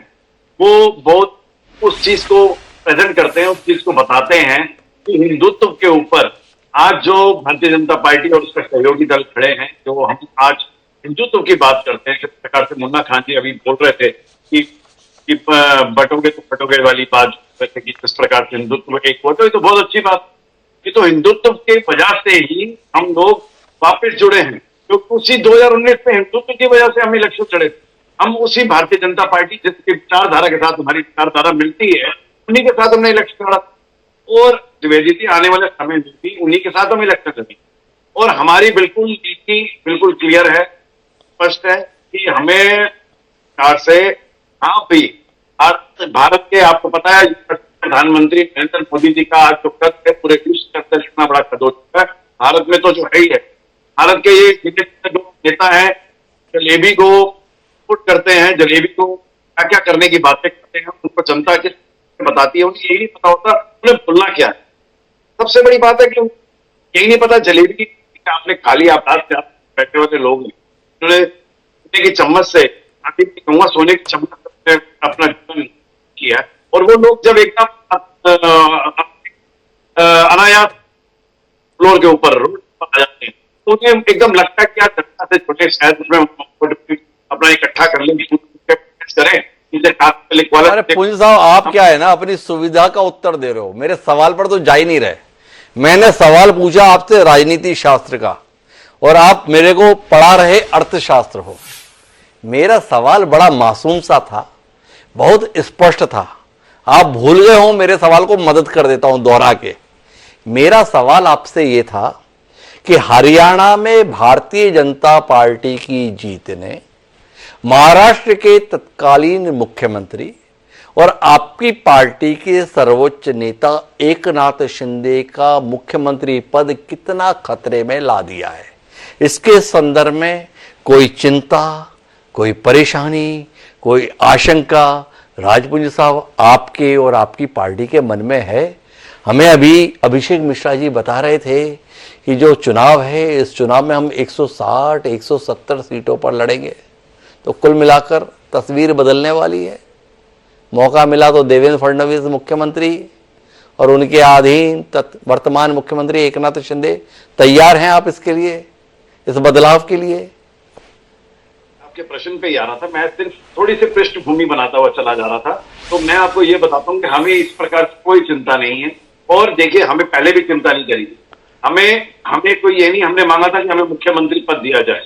वो बहुत उस चीज को प्रेजेंट करते हैं, उस चीज को बताते हैं कि हिंदुत्व के ऊपर आज जो भारतीय जनता पार्टी और उसका सहयोगी दल खड़े हैं, जो हम आज हिंदुत्व की बात करते हैं, जिस प्रकार से मुन्ना खान जी अभी बोल रहे थे कि बटोगे तो फटोगे वाली बात कि किस प्रकार से हिंदुत्व एक हो, तो ये तो बहुत अच्छी बात। ये तो हिंदुत्व के वजह से ही हम लोग वापस जुड़े हैं, क्योंकि उसी 2019 में हिंदुत्व की वजह से हम इलेक्शन लड़े थे। हम उसी भारतीय जनता पार्टी जिसकी विचारधारा के साथ हमारी विचारधारा मिलती है, उन्हीं के साथ हमने इलेक्शन लड़ा। और द्विवेदी जी, आने वाले समय में भी उन्हीं के साथ हम इलेक्शन लड़ेंगे। और हमारी बिल्कुल नीति बिल्कुल क्लियर है, स्पष्ट है कि हमें कार से हाँ भी भारत के, आपको पता है प्रधानमंत्री नरेंद्र मोदी जी का आज जो कद है पूरे विश्व का इतना बड़ा कद हो चुका है, भारत में तो जो है ही है। भारत के ये जो नेता है जलेबी को पुट करते हैं, जलेबी को क्या क्या करने की बातें करते हैं, उनको जनता के बताती है, उन्हें यही नहीं पता होता उन्हें बोलना क्या है। सबसे बड़ी बात है कि यही नहीं पता जलेबी आपने खाली आवाज से बैठे वाले लोग उन्होंने सोने की चम्मच से कहूंगा सोने की चम्मच से अपना जीवन किया, और वो लोग जब एकदम अनायास फ्लोर के ऊपर रोड पर आ जाते हैं तो उन्हें एकदम लगता है कि यार जनता से छोटे शायद उसमें अपना इकट्ठा कर लें, करें। अरे पुंज साहब, आप क्या है ना अपनी सुविधा का उत्तर दे रहे हो, मेरे सवाल पर तो जा ही नहीं रहे। मैंने सवाल पूछा आपसे राजनीति शास्त्र का और आप मेरे को पढ़ा रहे अर्थशास्त्र हो। मेरा सवाल बड़ा मासूम सा था, बहुत स्पष्ट था। आप भूल गए हो, मेरे सवाल को मदद कर देता हूं दोहरा के। मेरा सवाल आपसे यह था कि हरियाणा में भारतीय जनता पार्टी की जीत ने महाराष्ट्र के तत्कालीन मुख्यमंत्री और आपकी पार्टी के सर्वोच्च नेता एकनाथ शिंदे का मुख्यमंत्री पद कितना खतरे में ला दिया है, इसके संदर्भ में कोई चिंता, कोई परेशानी, कोई आशंका राजपुंज साहब आपके और आपकी पार्टी के मन में है? हमें अभी अभिषेक मिश्रा जी बता रहे थे कि जो चुनाव है इस चुनाव में हम 160 170 सीटों पर लड़ेंगे, तो कुल मिलाकर तस्वीर बदलने वाली है। मौका मिला तो देवेंद्र फडणवीस मुख्यमंत्री और उनके अधीन वर्तमान मुख्यमंत्री एकनाथ शिंदे तैयार हैं आप इसके लिए, इस बदलाव के लिए? आपके प्रश्न पे ही आ रहा था, मैं सिर्फ थोड़ी सी पृष्ठभूमि बनाता हुआ चला जा रहा था। तो मैं आपको ये बताता हूं कि हमें इस प्रकार की कोई चिंता नहीं है। और देखिए, हमें पहले भी चिंता नहीं करी, हमें कोई ये नहीं, हमने मांगा था कि हमें मुख्यमंत्री पद दिया जाए।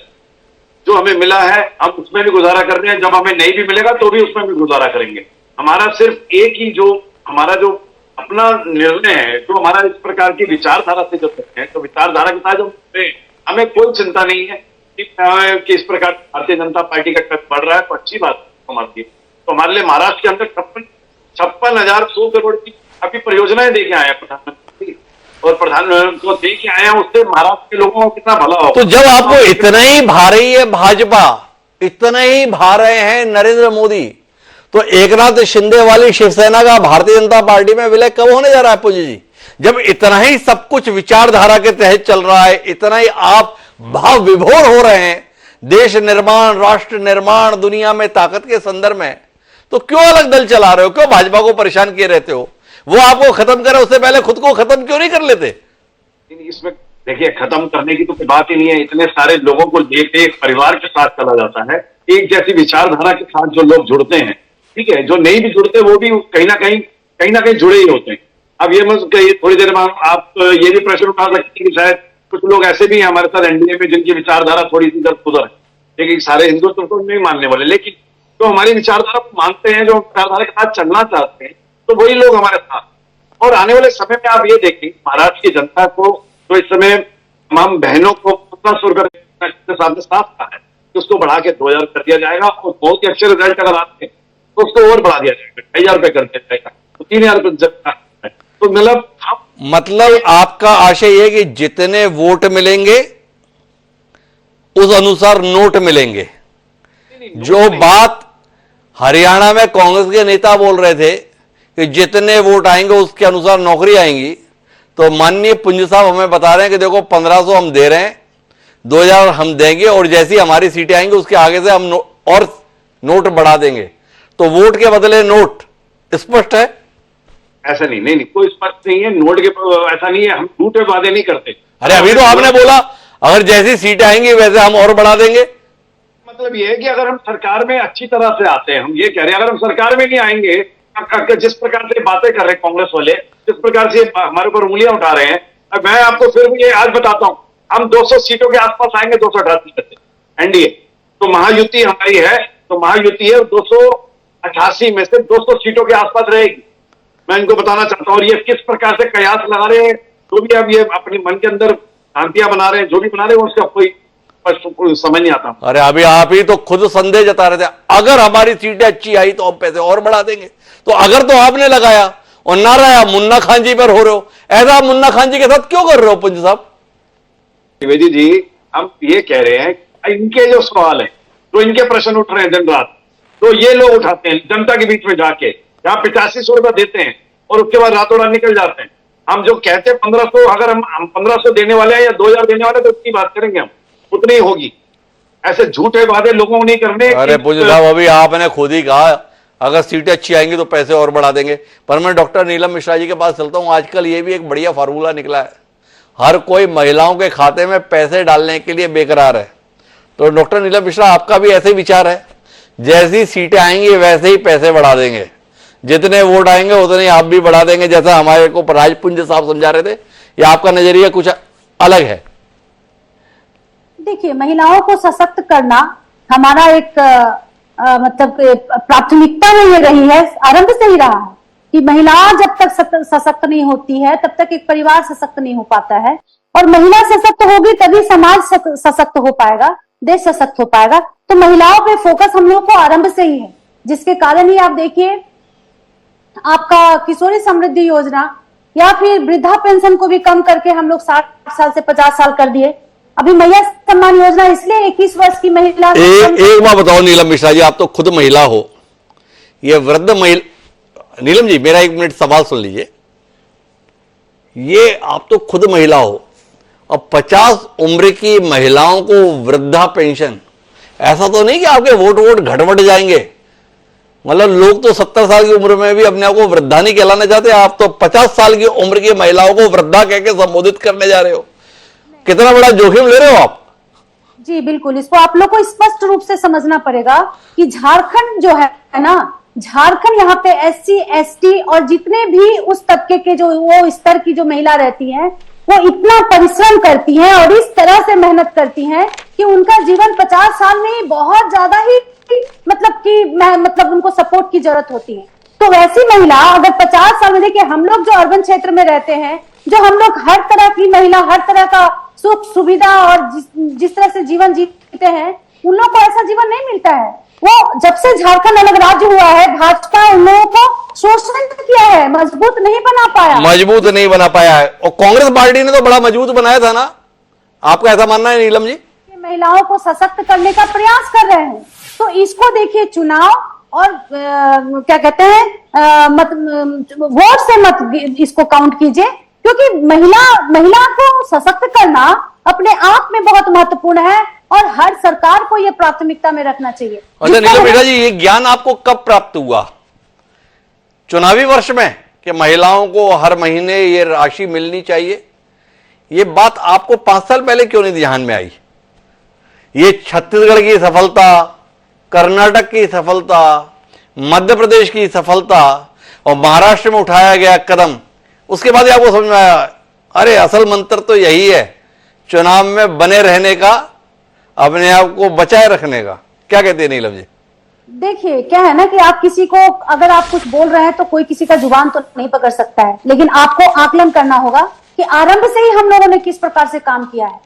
जो हमें मिला है हम उसमें भी गुजारा कर रहे हैं, जब हमें नहीं भी मिलेगा तो भी उसमें भी गुजारा करेंगे। हमारा सिर्फ एक ही जो हमारा जो अपना निर्णय है, जो हमारा इस प्रकार की विचारधारा से जो है, तो विचारधारा के साथ जो हमें कोई चिंता नहीं है कि इस प्रकार भारतीय जनता पार्टी का कद बढ़ रहा है, तो अच्छी बात हमारी। तो हमारे लिए महाराष्ट्र के अंदर 56,100 करोड़ की अभी परियोजनाएं देके आए हैं प्रधानमंत्री, और प्रधानमंत्री को दे के आए हैं, उससे महाराष्ट्र के लोगों को कितना भला होगा। तो जब आपको इतना ही भारी है भाजपा, इतना ही भा रहे हैं नरेंद्र मोदी, तो एकनाथ शिंदे वाली शिवसेना का भारतीय जनता पार्टी में विलय कब होने जा रहा है पूजी जी? जब इतना ही सब कुछ विचारधारा के तहत चल रहा है, इतना ही आप भाव विभोर हो रहे हैं देश निर्माण, राष्ट्र निर्माण, दुनिया में ताकत के संदर्भ में, तो क्यों अलग दल चला रहे हो? क्यों भाजपा को परेशान किए रहते हो? वो आपको खत्म करे उससे पहले खुद को खत्म क्यों नहीं कर लेते? इसमें देखिए, खत्म करने की तो कोई बात ही नहीं है। इतने सारे लोगों को लेके एक परिवार के साथ चला जाता है, एक जैसी विचारधारा के साथ जो लोग जुड़ते हैं, ठीक है, जो नहीं भी जुड़ते वो भी कहीं ना कहीं जुड़े ही होते हैं। अब ये मत कहिए, थोड़ी देर बाद आप ये भी प्रश्न उठा सकते हैं कि शायद कुछ लोग ऐसे भी हैं हमारे साथ एनडीए में जिनकी विचारधारा थोड़ी सी इधर उधर है, लेकिन सारे हिंदुत्व तो नहीं मानने वाले, लेकिन जो हमारी विचारधारा को मानते हैं, जो विचारधारा के साथ चलना चाहते हैं, तो वही लोग हमारे साथ। और आने वाले समय में आप ये देखें, महाराष्ट्र की जनता को तो इस समय तमाम बहनों को 1500 रुपए के साथ साफ कहा है कि उसको बढ़ा के 2000 कर दिया जाएगा, और बहुत ही अच्छे रिजल्ट अगर आते हैं तो उसको और बढ़ा दिया जाएगा, 2000 रुपए कर दिया जाएगा, तो 3000 रुपए। तो मतलब आपका आशय ये कि जितने वोट मिलेंगे उस अनुसार नोट मिलेंगे। जो बात हरियाणा में कांग्रेस के नेता बोल रहे थे कि जितने वोट आएंगे उसके अनुसार नौकरी आएंगी, तो माननीय पुंज साहब हमें बता रहे हैं कि देखो 1500 हम दे रहे हैं, 2000 हम देंगे, और जैसी हमारी सीटें आएंगी उसके आगे से हम और नोट बढ़ा देंगे। तो वोट के बदले नोट, स्पष्ट है? ऐसा नहीं, कोई स्पष्ट नहीं है। नोट के ऐसा नहीं है, हम झूठे वादे नहीं करते। अरे अभी तो आपने बोला अगर जैसी सीटें आएंगी वैसे हम और बढ़ा देंगे। मतलब ये है कि अगर हम सरकार में अच्छी तरह से आते हैं, हम ये कह रहे हैं, अगर हम सरकार में नहीं आएंगे, जिस प्रकार से बातें कर रहे हैं कांग्रेस वाले, जिस प्रकार से हमारे ऊपर उंगलियां उठा रहे हैं, अब मैं आपको फिर भी ये आज बताता हूं, हम 200 सीटों के आसपास आएंगे, 288 में एनडीए। तो महायुति हमारी है, तो महायुति है 288 में से 200 सीटों के आसपास रहेगी। मैं इनको बताना चाहता हूं। और ये किस प्रकार से कयास लगा रहे हैं, जो भी अब ये अपने मन के अंदर शांतियां बना रहे हैं, जो भी बना रहे हैं, उसका कोई समझ नहीं आता। अरे अभी आप ही तो खुद संदेह जता रहे थे, अगर हमारी सीटें अच्छी आई तो हम पैसे और बढ़ा देंगे। तो अगर तो आपने लगाया और नारा आप मुन्ना खान जी पर हो रहे हो, ऐसा आप मुन्ना खान जी के साथ क्यों कर रहे हो पुंज साहब? द्विवेदी जी, हम ये कह रहे हैं, इनके जो सवाल है, जो इनके प्रश्न उठ रहे हैं दिन रात, तो ये लोग उठाते हैं जनता के बीच में जाके, जहां 8500 रुपए देते हैं और उसके बाद रातों रात निकल जाते हैं। हम जो कहते हैं 1500, अगर हम 1500 देने वाले हैं या 2000 देने वाले, तो इतनी बात करेंगे हम, उतनी ही होगी। ऐसे झूठे वादे लोगों को नहीं करने। अरे पुंज साहब, अभी आपने खुद ही कहा अगर सीटें अच्छी आएंगी तो पैसे और बढ़ा देंगे। पर मैं डॉक्टर नीलम मिश्रा जी के पास चलता हूं। आजकल ये भी एक बढ़िया फार्मूला निकला है, हर कोई महिलाओं के खाते में पैसे डालने के लिए बेकरार है। तो डॉक्टर नीलम मिश्रा, आपका भी ऐसे विचार है? जैसी सीटें आएंगी वैसे ही पैसे बढ़ा देंगे, जितने वोट आएंगे उतने ही आप भी बढ़ा देंगे, जैसा हमारे को राजपुंज साहब समझा रहे थे, या आपका नजरिया कुछ अलग है? देखिए, महिलाओं को सशक्त करना हमारा एक मतलब प्राथमिकता में ये रही है, आरंभ से ही रहा है कि महिला जब तक सशक्त नहीं होती है तब तक एक परिवार सशक्त नहीं हो पाता है, और महिला सशक्त होगी तभी समाज सशक्त हो पाएगा, देश सशक्त हो पाएगा। तो महिलाओं पे फोकस हम लोग को आरंभ से ही है, जिसके कारण ही आप देखिए आपका किशोरी समृद्धि योजना या फिर वृद्धा पेंशन को भी कम करके हम लोग 60 साल से 50 साल कर दिए। अभी मैया सम्मान योजना इसलिए 21 वर्ष की महिला। एक बात बताओ नीलम मिश्रा जी, आप तो खुद महिला हो, ये वृद्ध महिला, नीलम जी मेरा 1 मिनट सवाल सुन लीजिए। ये आप तो खुद महिला हो, और 50 उम्र की महिलाओं को वृद्धा पेंशन, ऐसा तो नहीं कि आपके वोट घटवट जाएंगे? मतलब लोग तो 70 साल की उम्र में भी अपने आप को वृद्धा नहीं कहलाना चाहते, आप तो 50 साल की उम्र की महिलाओं को वृद्धा कह के संबोधित करने जा रहे हो। कितना बड़ा जोखिम ले रहे हो आप? जी बिल्कुल, इसको आप लोग को स्पष्ट रूप से समझना पड़ेगा कि झारखंड जो है ना, झारखंड यहाँ पे SC ST और जितने भी उस तबके के जो वो स्तर की जो महिला रहती हैं, वो इतना परिश्रम करती हैं और इस तरह से मेहनत करती हैं कि उनका जीवन 50 साल में ही बहुत ज्यादा ही मतलब उनको सपोर्ट की जरूरत होती है। तो वैसी महिला अगर 50 साल में, देखिए हम लोग जो अर्बन क्षेत्र में रहते हैं, जो हम लोग हर तरह की महिला, हर तरह का सुख सुविधा और जिस तरह से जीवन जीते हैं, उन लोगों को ऐसा जीवन नहीं मिलता है। वो जब से झारखंड अलग राज्य हुआ है, भाजपा उन लोगों को शोषण किया है, मजबूत नहीं बना पाया है। और कांग्रेस पार्टी ने तो बड़ा मजबूत बनाया था ना, आपका ऐसा मानना है नीलम जी? महिलाओं को सशक्त करने का प्रयास कर रहे हैं। तो इसको देखिए, चुनाव और क्या कहते हैं वोट से मत इसको काउंट कीजिए, क्योंकि महिला को सशक्त करना अपने आप में बहुत महत्वपूर्ण है और हर सरकार को यह प्राथमिकता में रखना चाहिए। अच्छा नीलम मिश्रा जी, ये ज्ञान आपको कब प्राप्त हुआ? चुनावी वर्ष में, कि महिलाओं को हर महीने ये राशि मिलनी चाहिए? ये बात आपको 5 साल पहले क्यों नहीं ध्यान में आई? ये छत्तीसगढ़ की सफलता, कर्नाटक की सफलता, मध्य प्रदेश की सफलता और महाराष्ट्र में उठाया गया कदम, उसके बाद ही आपको समझ में आया अरे असल मंत्र तो यही है, चुनाव में बने रहने का, अपने आप को बचाए रखने का। क्या कहते हैं नीलम जी? देखिए क्या है ना कि आप किसी को अगर आप कुछ बोल रहे हैं तो कोई किसी का जुबान तो नहीं पकड़ सकता है, लेकिन आपको आकलन करना होगा कि आरंभ से ही हम लोगों ने किस प्रकार से काम किया है।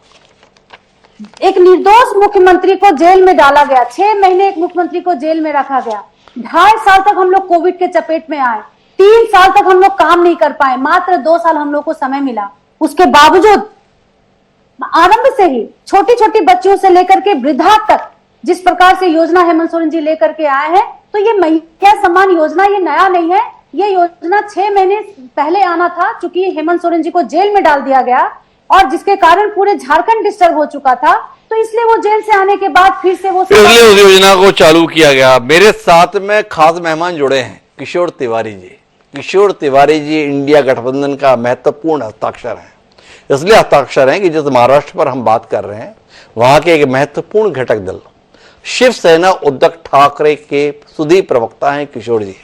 एक निर्दोष मुख्यमंत्री को जेल में डाला गया, 6 महीने एक मुख्यमंत्री को जेल में रखा गया, 2.5 साल तक हम लोग कोविड के चपेट में आए, 3 साल तक हम लोग काम नहीं कर पाए, मात्र 2 साल हम लोग को समय मिला। उसके बावजूद आरंभ से ही छोटी छोटी बच्चियों से लेकर के वृद्धा तक जिस प्रकार से योजना हेमंत सोरेन जी लेकर के आए हैं, तो ये महिला सम्मान योजना ये नया नहीं है। ये योजना 6 महीने पहले आना था, चूंकि हेमंत सोरेन जी को जेल में डाल दिया गया और जिसके कारण पूरे झारखंड डिस्टर्ब हो चुका था, तो इसलिए वो जेल से आने के बाद फिर से वो इसलिए उस योजना को चालू किया गया। मेरे साथ में खास मेहमान जुड़े हैं किशोर तिवारी जी। किशोर तिवारी जी इंडिया गठबंधन का महत्वपूर्ण हस्ताक्षर है। इसलिए हस्ताक्षर है कि जिस महाराष्ट्र पर हम बात कर रहे हैं, वहां के एक महत्वपूर्ण घटक दल शिवसेना उद्धव ठाकरे के सुधी प्रवक्ता हैं किशोर जी।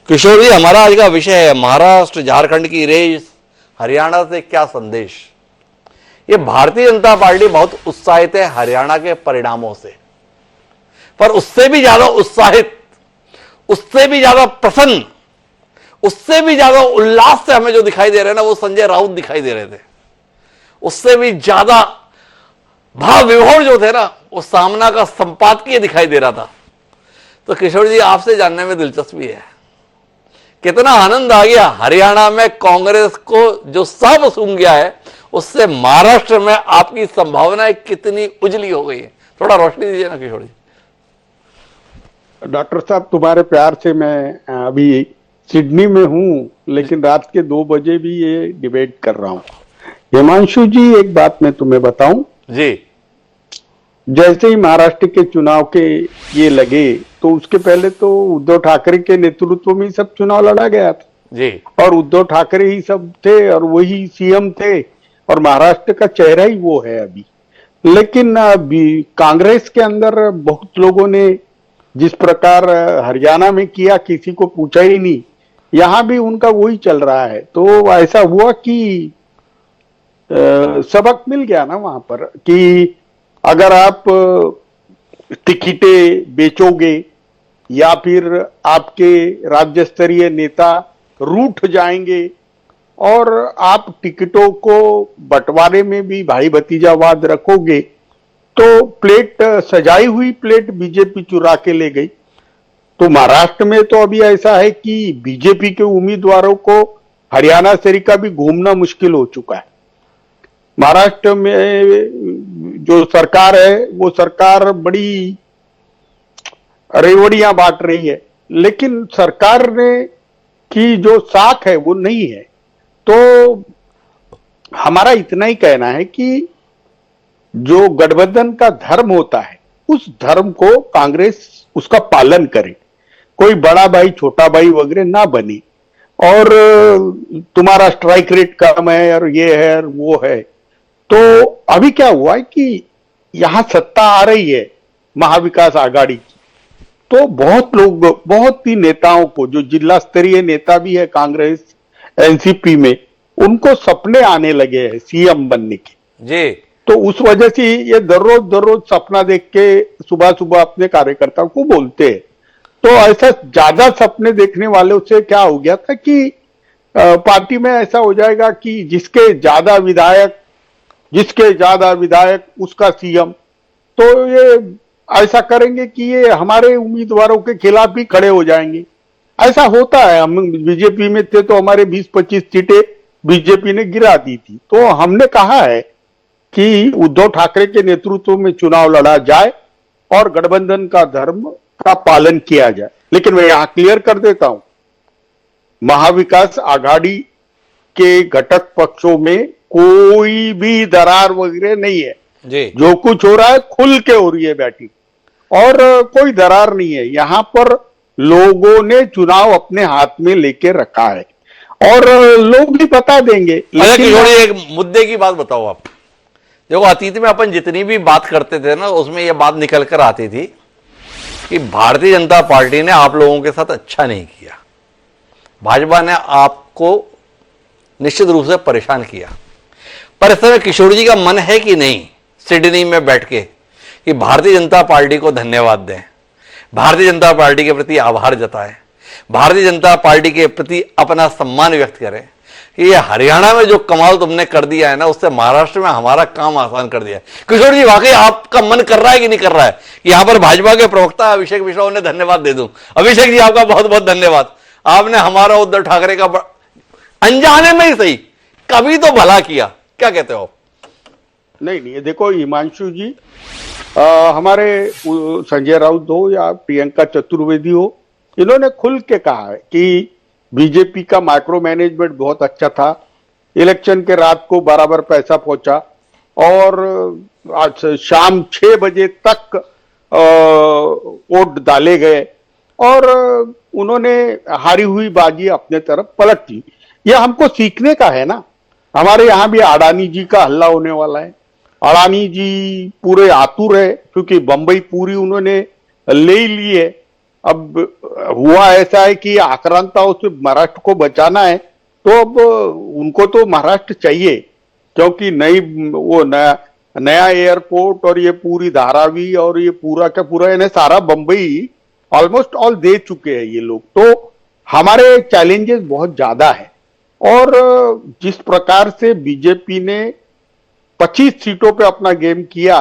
किशोर जी, हमारा आज का विषय है महाराष्ट्र झारखंड की रेस, हरियाणा से क्या संदेश। ये भारतीय जनता पार्टी बहुत उत्साहित है हरियाणा के परिणामों से, पर उससे भी ज्यादा उत्साहित, उससे भी ज्यादा प्रसन्न, उससे भी ज्यादा उल्लास से हमें जो दिखाई दे रहे हैं ना, वो संजय राउत दिखाई दे रहे थे। उससे भी ज्यादा भाव विभोर जो थे ना, वो सामना का संपादकीय दिखाई दे रहा था। तो किशोर जी, आपसे जानने में दिलचस्पी है, कितना आनंद आ गया हरियाणा में कांग्रेस को जो सब सूंघ गया है, उससे महाराष्ट्र में आपकी संभावनाएं कितनी उजली हो गई है? थोड़ा रोशनी दीजिए ना किशोर जी। डॉक्टर साहब, तुम्हारे प्यार से मैं अभी सिडनी में हूँ, लेकिन रात के 2 बजे भी ये डिबेट कर रहा हूँ। हिमांशु जी, एक बात मैं तुम्हें बताऊं जी। जैसे ही महाराष्ट्र के चुनाव के ये लगे, तो उसके पहले तो उद्धव ठाकरे के नेतृत्व में सब चुनाव लड़ा गया था जी, और उद्धव ठाकरे ही सब थे और वही सीएम थे और महाराष्ट्र का चेहरा ही वो है अभी। लेकिन अभी कांग्रेस के अंदर बहुत लोगों ने जिस प्रकार हरियाणा में किया, किसी को पूछा ही नहीं, यहाँ भी उनका वही चल रहा है। तो ऐसा हुआ कि सबक मिल गया ना वहां पर कि अगर आप टिकटें बेचोगे या फिर आपके राज्य स्तरीय नेता रूठ जाएंगे और आप टिकटों को बंटवारे में भी भाई भतीजावाद रखोगे, तो प्लेट सजाई हुई प्लेट बीजेपी चुरा के ले गई। तो महाराष्ट्र में तो अभी ऐसा है कि बीजेपी के उम्मीदवारों को हरियाणा तरीका भी घूमना मुश्किल हो चुका है। महाराष्ट्र में जो सरकार है, वो सरकार बड़ी रेवड़ियां बांट रही है, लेकिन सरकार ने की जो साख है वो नहीं है। तो हमारा इतना ही कहना है कि जो गठबंधन का धर्म होता है, उस धर्म को कांग्रेस उसका पालन करे, कोई बड़ा भाई छोटा भाई वगैरह ना बने। और तुम्हारा स्ट्राइक रेट कम है और ये है और वो है। तो अभी क्या हुआ है कि यहां सत्ता आ रही है महाविकास आघाड़ी की, तो बहुत लोग, बहुत ही नेताओं को, जो जिला स्तरीय नेता भी है कांग्रेस एनसीपी में, उनको सपने आने लगे हैं सीएम बनने के जी। तो उस वजह से ये दररोज सपना देख के सुबह सुबह अपने कार्यकर्ताओं को बोलते हैं। तो ऐसा ज्यादा सपने देखने वालों से क्या हो गया था कि पार्टी में ऐसा हो जाएगा कि जिसके ज्यादा विधायक उसका सीएम। तो ये ऐसा करेंगे कि ये हमारे उम्मीदवारों के खिलाफ भी खड़े हो जाएंगे। ऐसा होता है। हम बीजेपी में थे तो हमारे 20-25 सीटें बीजेपी ने गिरा दी थी। तो हमने कहा है कि उद्धव ठाकरे के नेतृत्व में चुनाव लड़ा जाए और गठबंधन का धर्म का पालन किया जाए। लेकिन मैं यहां क्लियर कर देता हूं, महाविकास आघाड़ी के घटक पक्षों में कोई भी दरार वगैरह नहीं है जी। जो कुछ हो रहा है खुल के हो रही है बैठक, और कोई दरार नहीं है। यहां पर लोगों ने चुनाव अपने हाथ में लेके रखा है और लोग भी बता देंगे। अच्छा किशोर जी, एक मुद्दे की बात बताओ आप। देखो, अतीत में अपन जितनी भी बात करते थे ना, उसमें यह बात निकल कर आती थी कि भारतीय जनता पार्टी ने आप लोगों के साथ अच्छा नहीं किया, भाजपा ने आपको निश्चित रूप से परेशान किया। पर इस समय किशोर जी का मन है कि नहीं सिडनी में बैठ के कि भारतीय जनता पार्टी को धन्यवाद दें, भारतीय जनता पार्टी के प्रति आभार जताएं, भारतीय जनता पार्टी के प्रति अपना सम्मान व्यक्त करें कि ये हरियाणा में जो कमाल तुमने कर दिया है ना, उससे महाराष्ट्र में हमारा काम आसान कर दिया है। किशोर जी, वाकई आपका मन कर रहा है कि नहीं कर रहा है कि यहां पर भाजपा के प्रवक्ता अभिषेक मिश्रा उन्हें धन्यवाद दे दूं? अभिषेक जी, आपका बहुत बहुत धन्यवाद। आपने हमारा उद्धव ठाकरे का अनजाने में ही सही कभी तो भला किया। क्या कहते हो? नहीं, देखो हिमांशु जी, हमारे संजय राउत हो या प्रियंका चतुर्वेदी हो, इन्होंने खुल के कहा है कि बीजेपी का माइक्रो मैनेजमेंट बहुत अच्छा था, इलेक्शन के रात को बराबर पैसा पहुंचा और आज शाम 6 बजे तक वोट डाले गए और उन्होंने हारी हुई बाजी अपने तरफ पलट दी। यह हमको सीखने का है ना। हमारे यहाँ भी अडानी जी का हल्ला होने वाला है। अडानी जी पूरे आतुर है क्योंकि बंबई पूरी उन्होंने ले ही ली है। अब हुआ ऐसा है कि आक्रांताओं से महाराष्ट्र को बचाना है, तो अब उनको तो महाराष्ट्र चाहिए क्योंकि नया एयरपोर्ट और ये पूरी धारावी और ये पूरा का पूरा इन्हें सारा बंबई ऑलमोस्ट ऑल दे चुके हैं ये लोग। तो हमारे चैलेंजेस बहुत ज्यादा है और जिस प्रकार से बीजेपी ने 25 सीटों पे अपना गेम किया,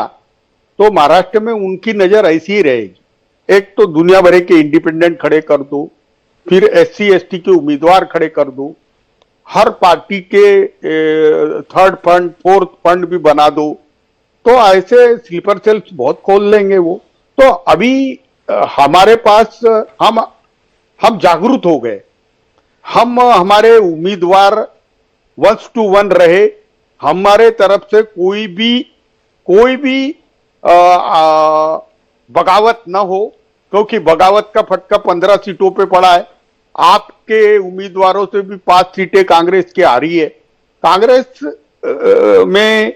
तो महाराष्ट्र में उनकी नजर ऐसी ही रहेगी। एक तो दुनिया भर के इंडिपेंडेंट खड़े कर दो, फिर SC ST के उम्मीदवार खड़े कर दो, हर पार्टी के थर्ड फंड फोर्थ फंड भी बना दो, तो ऐसे स्लीपर सेल्स बहुत खोल लेंगे वो। तो अभी हमारे पास हम जागरूक हो गए, हम हमारे उम्मीदवार 1:1 रहे, हमारे तरफ से कोई भी बगावत न हो, क्योंकि बगावत का फटका 15 सीटों पे पड़ा है। आपके उम्मीदवारों से भी 5 सीटें कांग्रेस की आ रही है। कांग्रेस में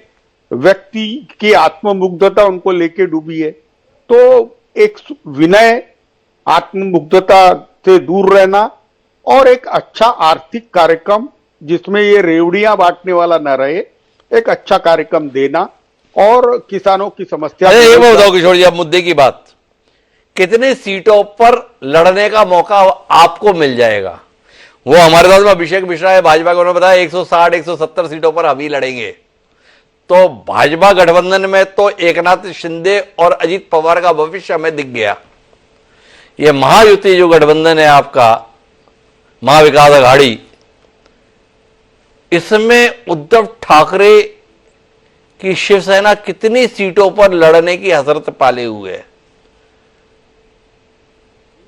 व्यक्ति की आत्ममुग्धता उनको लेके डूबी है, तो एक विनय, आत्ममुग्धता से दूर रहना और एक अच्छा आर्थिक कार्यक्रम जिसमें ये रेवड़ियां बांटने वाला न रहे, एक अच्छा कार्यक्रम देना और किसानों की समस्या। ये बताओ किशोर जी, अब मुद्दे की बात, कितने सीटों पर लड़ने का मौका आपको मिल जाएगा? वो हमारे साथ में अभिषेक मिश्रा है भाजपा को, उन्होंने बताया 160-170 सीटों पर अभी लड़ेंगे। तो भाजपा गठबंधन में तो एकनाथ शिंदे और अजीत पवार का भविष्य हमें दिख गया। ये महायुति जो गठबंधन है आपका, महाविकास आघाड़ी, इसमें उद्धव ठाकरे की शिवसेना कितनी सीटों पर लड़ने की हसरत पाले हुए है?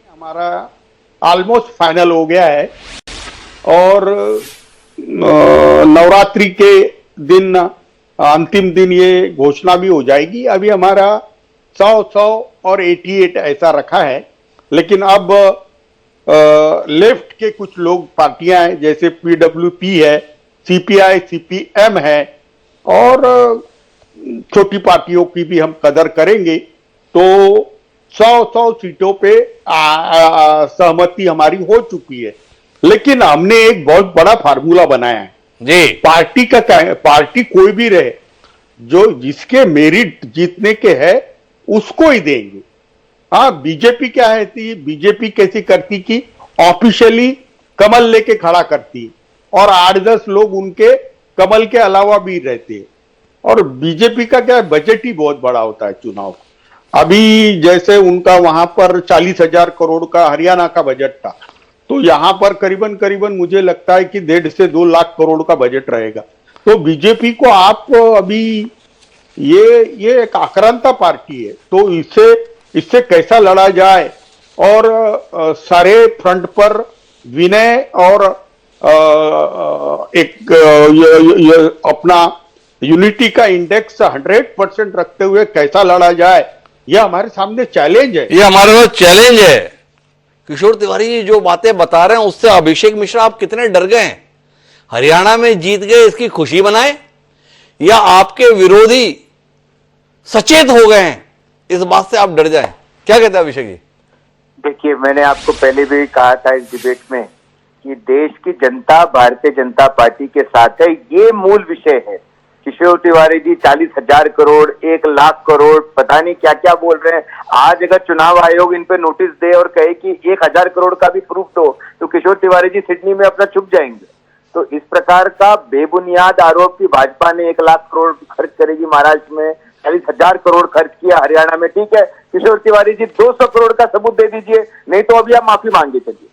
हमारा ऑलमोस्ट फाइनल हो गया है और नवरात्रि के दिन अंतिम दिन ये घोषणा भी हो जाएगी। अभी हमारा 100 और 88 ऐसा रखा है, लेकिन अब लेफ्ट के कुछ लोग पार्टियां हैं, जैसे PWP है, CPI CPM है और छोटी पार्टियों की भी हम कदर करेंगे। तो 100 सीटों पे सहमति हमारी हो चुकी है, लेकिन हमने एक बहुत बड़ा फार्मूला बनाया है जी। पार्टी कोई भी रहे, जो जिसके मेरिट जीतने के है उसको ही देंगे। हाँ, बीजेपी क्या है थी, बीजेपी कैसी करती कि ऑफिशियली कमल लेके खड़ा करती और 8-10 लोग उनके कमल के अलावा भी रहते। और बीजेपी का क्या है, बजट ही बहुत बड़ा होता है चुनाव। अभी जैसे उनका वहां पर 40,000 करोड़ का हरियाणा का बजट था, तो यहां पर करीबन मुझे लगता है कि 1.5 से 2 लाख करोड़ का बजट रहेगा। तो बीजेपी को आप अभी ये एक आक्रांता पार्टी है, तो इससे कैसा लड़ा जाए और सारे फ्रंट पर विनय और एक ये अपना यूनिटी का इंडेक्स 100% रखते हुए कैसा लड़ा जाए, यह हमारे सामने चैलेंज है। ये हमारे पास चैलेंज है। किशोर तिवारी जी जो बातें बता रहे हैं उससे अभिषेक मिश्रा आप कितने डर गए हैं? हरियाणा में जीत गए इसकी खुशी मनाएं या आपके विरोधी सचेत हो गए हैं इस बात से आप डर जाएं? क्या कहते हैं अभिषेक जी? देखिए, मैंने आपको पहले भी कहा था इस डिबेट में कि देश की जनता भारतीय जनता पार्टी के साथ है, ये मूल विषय है। किशोर तिवारी जी 40,000 करोड़, 1,00,000 करोड़, पता नहीं क्या क्या बोल रहे हैं। आज अगर चुनाव आयोग इन पे नोटिस दे और कहे कि 1,000 करोड़ का भी प्रूफ दो, तो किशोर तिवारी जी सिडनी में अपना छुप जाएंगे। तो इस प्रकार का बेबुनियाद आरोप कि भाजपा ने 1,00,000 करोड़ खर्च करेगी महाराष्ट्र में, 40,000 करोड़ खर्च किया हरियाणा में, ठीक है। किशोर तिवारी जी 200 करोड़ का सबूत दे दीजिए, नहीं तो अभी आप माफी मांगे चलिए,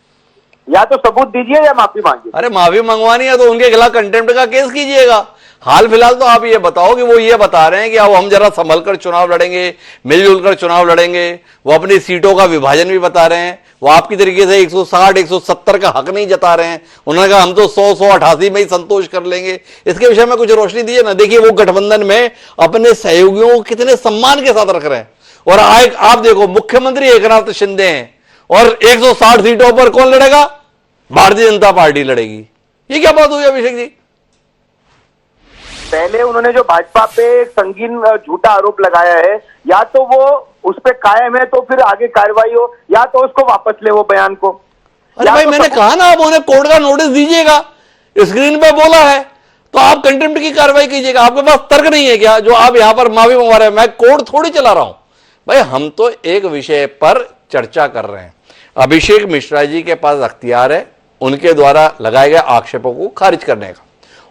या तो सबूत दीजिए या माफी मांगिए। अरे माफी मंगवानी है तो उनके खिलाफ कंटेम्प्ट का केस कीजिएगा। हाल फिलहाल तो आप ये बताओ कि वो ये बता रहे हैं कि अब हम जरा संभल कर चुनाव लड़ेंगे, मिलजुल कर चुनाव लड़ेंगे। वो अपनी सीटों का विभाजन भी बता रहे हैं। वो आपकी तरीके से 160, 170 का हक नहीं जता रहे हैं। उन्होंने कहा हम तो 100-188 में ही संतोष कर लेंगे। इसके विषय में कुछ रोशनी दीजिए ना। देखिए वो गठबंधन में अपने सहयोगियों को कितने सम्मान के साथ रख रहे हैं। और आप देखो मुख्यमंत्री एकनाथ शिंदे हैं और 160 सीटों पर कौन लड़ेगा? भारतीय जनता पार्टी लड़ेगी। ये क्या बात हुई अभिषेक जी? पहले उन्होंने जो भाजपा पे एक संगीन झूठा आरोप लगाया है, या तो वो उस पे कायम है तो फिर आगे कार्रवाई हो, या तो उसको वापस ले वो बयान को। अरे भाई मैंने कहा ना, आप उन्हें कोर्ट का नोटिस दीजिएगा। स्क्रीन पे बोला है तो आप कंटेम्प्ट की कार्रवाई कीजिएगा। आपके पास तर्क नहीं है क्या जो आप यहां पर माफी मंगवा रहे हैं? मैं कोर्ट थोड़ी चला रहा हूं भाई, हम तो एक विषय पर चर्चा कर रहे हैं। अभिषेक मिश्रा जी के पास अख्तियार है उनके द्वारा लगाए गए आक्षेपों को खारिज करने का,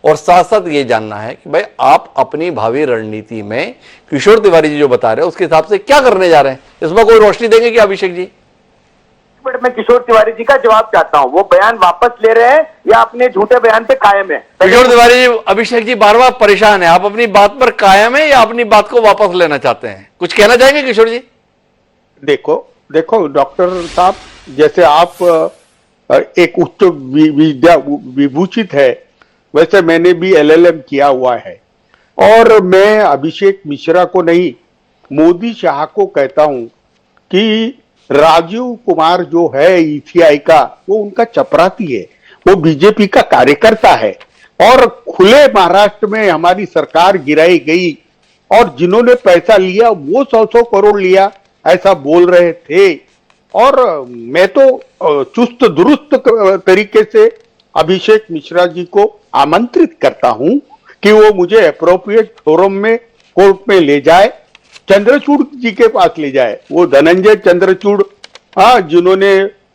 और साथ साथ ये जानना है कि भाई आप अपनी भावी रणनीति में किशोर तिवारी जी जो बता रहे हैं उसके हिसाब से क्या करने जा रहे हैं। इसमें कोई रोशनी देंगे कि अभिषेक जी? बट मैं किशोर तिवारी जी का जवाब चाहता हूं, वो बयान वापस ले रहे हैं या अपने झूठे बयान पे कायम है? किशोर तिवारी जी, अभिषेक जी बार बार परेशान है। आप अपनी बात पर कायम है या अपनी बात को वापस लेना चाहते हैं? कुछ कहना चाहेंगे किशोर जी? देखो डॉक्टर साहब, जैसे आप एक उच्च विद्या विभूषित है, वैसे मैंने भी LLM किया हुआ है, और मैं अभिषेक मिश्रा को नहीं मोदी शाह को कहता हूं कि राजीव कुमार जो है ECI का, वो उनका चपरासी है, वो बीजेपी का कार्यकर्ता है, और खुले महाराष्ट्र में हमारी सरकार गिराई गई और जिन्होंने पैसा लिया वो 100 करोड़ लिया ऐसा बोल रहे थे। और मैं तो चुस्त दुरुस्त तरीके से अभिषेक मिश्रा जी को आमंत्रित करता हूं कि वो मुझे अप्रोप्रिएट फोरम में कोर्ट में ले जाए, चंद्रचूड़ जी के पास ले जाए। वो धनंजय चंद्रचूड़,